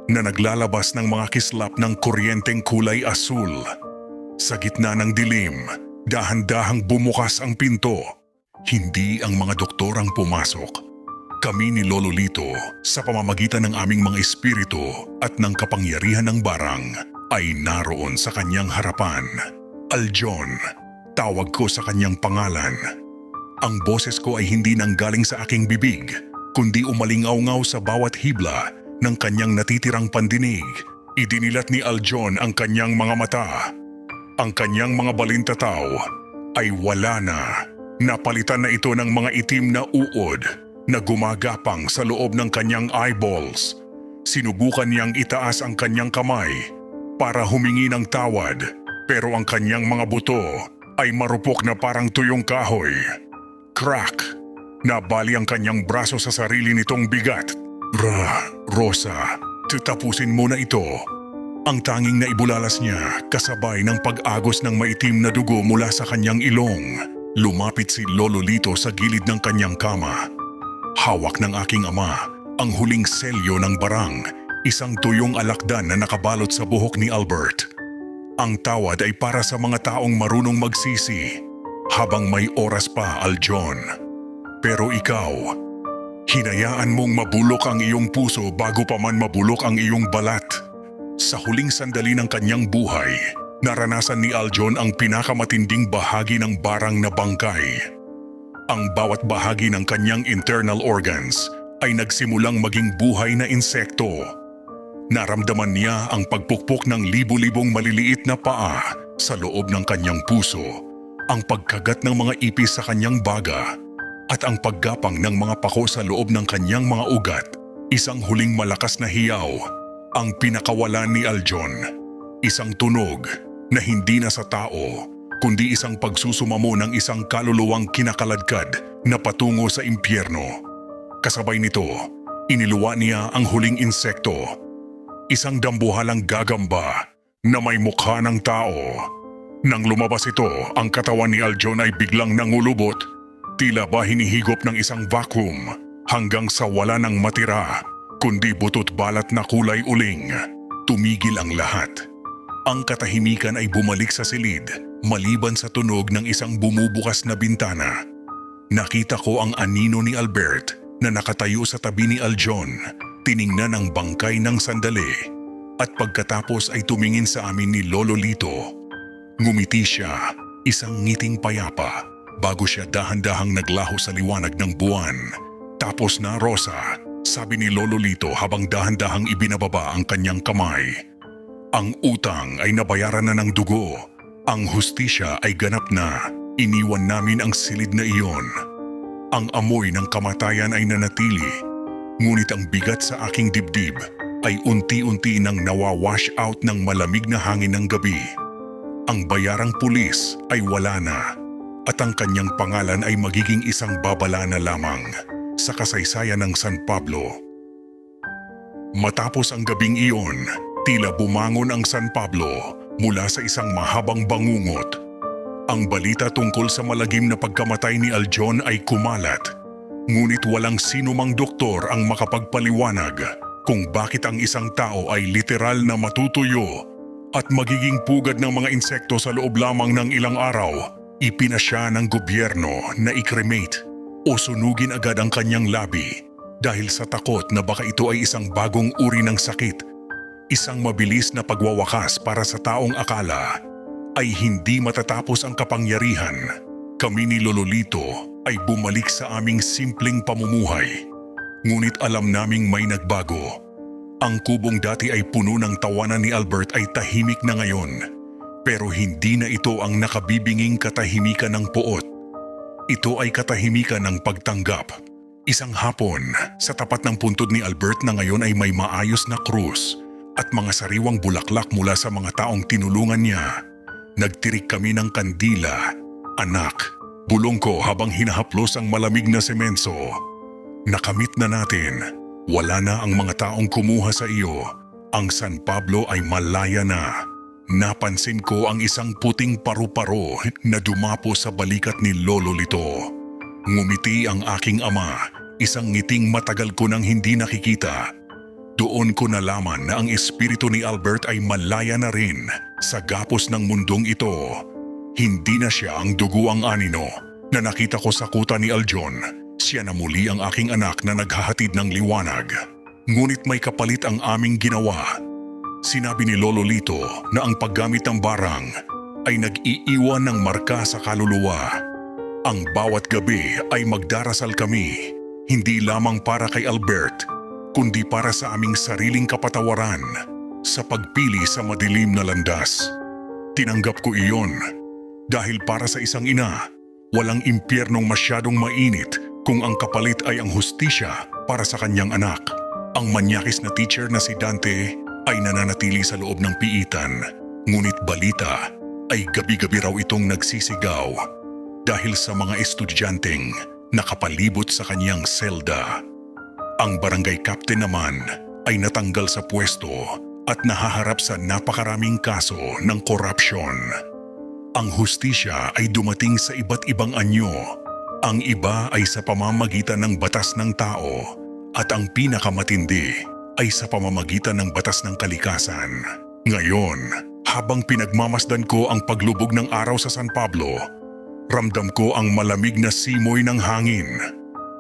Speaker 1: na naglalabas ng mga kislap ng kuryenteng kulay asul. Sa gitna ng dilim, dahan-dahang bumukas ang pinto. Hindi ang mga doktor ang pumasok. Kami ni Lolo Lito, sa pamamagitan ng aming mga espiritu at ng kapangyarihan ng barang, ay naroon sa kanyang harapan. Aljon, tawag ko sa kanyang pangalan. Ang boses ko ay hindi nanggaling sa aking bibig, kundi umalingaw-ngaw sa bawat hibla ng kanyang natitirang pandinig. Idinilat ni Aljon ang kanyang mga mata. Ang kanyang mga balintataw ay wala na. Napalitan na ito ng mga itim na uod na gumagapang sa loob ng kanyang eyeballs. Sinubukan niyang itaas ang kanyang kamay para humingi ng tawad, pero ang kanyang mga buto ay marupok na parang tuyong kahoy. Crack! Nabali ang kanyang braso sa sarili nitong bigat. Rosa, tatapusin mo na ito. Ang tanging naibulalas niya kasabay ng pag-agos ng maitim na dugo mula sa kanyang ilong. Lumapit si Lolo Lito sa gilid ng kanyang kama. Hawak ng aking ama ang huling selyo ng barang, isang tuyong alakdan na nakabalot sa buhok ni Albert. Ang tawad ay para sa mga taong marunong magsisi habang may oras pa, Aljon. Pero ikaw, hinayaan mong mabulok ang iyong puso bago pa man mabulok ang iyong balat. Sa huling sandali ng kanyang buhay, naranasan ni Aljon ang pinakamatinding bahagi ng barang na bangkay. Ang bawat bahagi ng kanyang internal organs ay nagsimulang maging buhay na insekto. Naramdaman niya ang pagpukpok ng libu-libong maliliit na paa sa loob ng kanyang puso, ang pagkagat ng mga ipis sa kanyang baga, at ang paggapang ng mga pako sa loob ng kanyang mga ugat. Isang huling malakas na hiyaw ang pinakawalan ni Aljon. Isang tunog na hindi na sa tao, kundi isang pagsusumamo ng isang kaluluwang kinakaladkad na patungo sa impyerno. Kasabay nito, iniluwa niya ang huling insekto, isang dambuhalang gagamba na may mukha ng tao. Nang lumabas ito, ang katawan ni Aljon ay biglang nangulubot, tila ba hinihigop ng isang vacuum hanggang sa wala nang matira, kundi butot balat na kulay uling. Tumigil ang lahat. Ang katahimikan ay bumalik sa silid maliban sa tunog ng isang bumubukas na bintana. Nakita ko ang anino ni Albert na nakatayo sa tabi ni Aljon, tiningnan ang bangkay ng sandali, at pagkatapos ay tumingin sa amin ni Lolo Lito. Ngumiti siya, isang ngiting payapa, bago siya dahan-dahang naglaho sa liwanag ng buwan. Tapos na, Rosa, sabi ni Lolo Lito habang dahan-dahang ibinababa ang kanyang kamay. Ang utang ay nabayaran na ng dugo. Ang hustisya ay ganap na. Iniwan namin ang silid na iyon. Ang amoy ng kamatayan ay nanatili. Ngunit ang bigat sa aking dibdib ay unti-unti nang nawawash out ng malamig na hangin ng gabi. Ang bayarang pulis ay wala na at ang kanyang pangalan ay magiging isang babala na lamang sa kasaysayan ng San Pablo. Matapos ang gabing iyon, tila bumangon ang San Pablo mula sa isang mahabang bangungot. Ang balita tungkol sa malagim na pagkamatay ni Aljon ay kumalat, ngunit walang sinumang doktor ang makapagpaliwanag kung bakit ang isang tao ay literal na matutuyo at magiging pugad ng mga insekto sa loob lamang ng ilang araw. Ipinasya ng gobyerno na i-cremate o sunugin agad ang kanyang labi dahil sa takot na baka ito ay isang bagong uri ng sakit, isang mabilis na pagwawakas para sa taong akala ay hindi matatapos ang kapangyarihan. Kami ni Lolo Lito ay bumalik sa aming simpleng pamumuhay, ngunit alam naming may nagbago. Ang kubong dati ay puno ng tawanan ni Albert ay tahimik na ngayon, pero hindi na ito ang nakabibinging katahimikan ng poot. Ito ay katahimikan ng pagtanggap. Isang hapon, sa tapat ng puntod ni Albert na ngayon ay may maayos na krus at mga sariwang bulaklak mula sa mga taong tinulungan niya. Nagtirik kami ng kandila. Anak, bulong ko habang hinahaplos ang malamig na semenso. Nakamit na natin. Wala na ang mga taong kumuha sa iyo. Ang San Pablo ay malaya na. Napansin ko ang isang puting paru-paro na dumapo sa balikat ni Lolo Lito. Ngumiti ang aking ama, isang ngiting matagal ko nang hindi nakikita. Doon ko nalaman na ang espiritu ni Albert ay malaya na rin sa gapos ng mundong ito. Hindi na siya ang duguang anino na nakita ko sa kuta ni Aljon. Siya na muli ang aking anak na naghahatid ng liwanag. Ngunit may kapalit ang aming ginawa. Sinabi ni Lolo Lito na ang paggamit ng barang ay nag-iiwan ng marka sa kaluluwa. Ang bawat gabi ay magdarasal kami, hindi lamang para kay Albert, kundi para sa aming sariling kapatawaran sa pagpili sa madilim na landas. Tinanggap ko iyon dahil para sa isang ina, walang impyernong masyadong mainit kung ang kapalit ay ang hustisya para sa kanyang anak. Ang manyakis na teacher na si Dante ay nananatili sa loob ng piitan, ngunit balita ay gabi-gabi raw itong nagsisigaw dahil sa mga estudyanteng nakapalibot sa kanyang selda. Ang barangay captain naman ay natanggal sa pwesto at nahaharap sa napakaraming kaso ng korupsyon. Ang hustisya ay dumating sa iba't ibang anyo. Ang iba ay sa pamamagitan ng batas ng tao at ang pinakamatindi ay sa pamamagitan ng batas ng kalikasan. Ngayon, habang pinagmamasdan ko ang paglubog ng araw sa San Pablo, ramdam ko ang malamig na simoy ng hangin.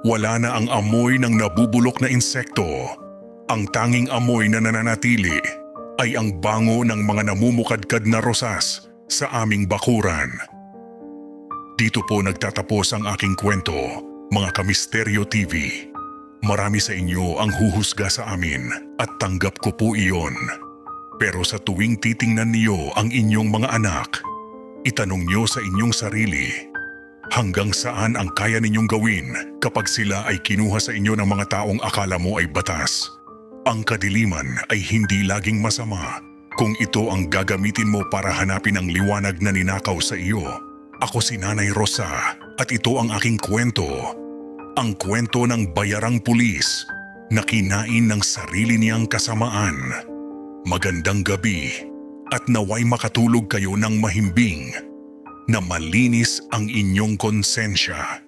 Speaker 1: Wala na ang amoy ng nabubulok na insekto. Ang tanging amoy na nananatili ay ang bango ng mga namumukadkad na rosas sa aming bakuran. Dito po nagtatapos ang aking kwento, mga Kamisteryo TV. Marami sa inyo ang huhusga sa amin at tanggap ko po iyon. Pero sa tuwing titingnan niyo ang inyong mga anak, itanong niyo sa inyong sarili, hanggang saan ang kaya ninyong gawin kapag sila ay kinuha sa inyo ng mga taong akala mo ay batas. Ang kadiliman ay hindi laging masama kung ito ang gagamitin mo para hanapin ang liwanag na ninakaw sa iyo. Ako si Nanay Rosa at ito ang aking kwento. Ang kwento ng bayarang pulis na kinain ng sarili niyang kasamaan. Magandang gabi at naway makatulog kayo ng mahimbing na malinis ang inyong konsensya.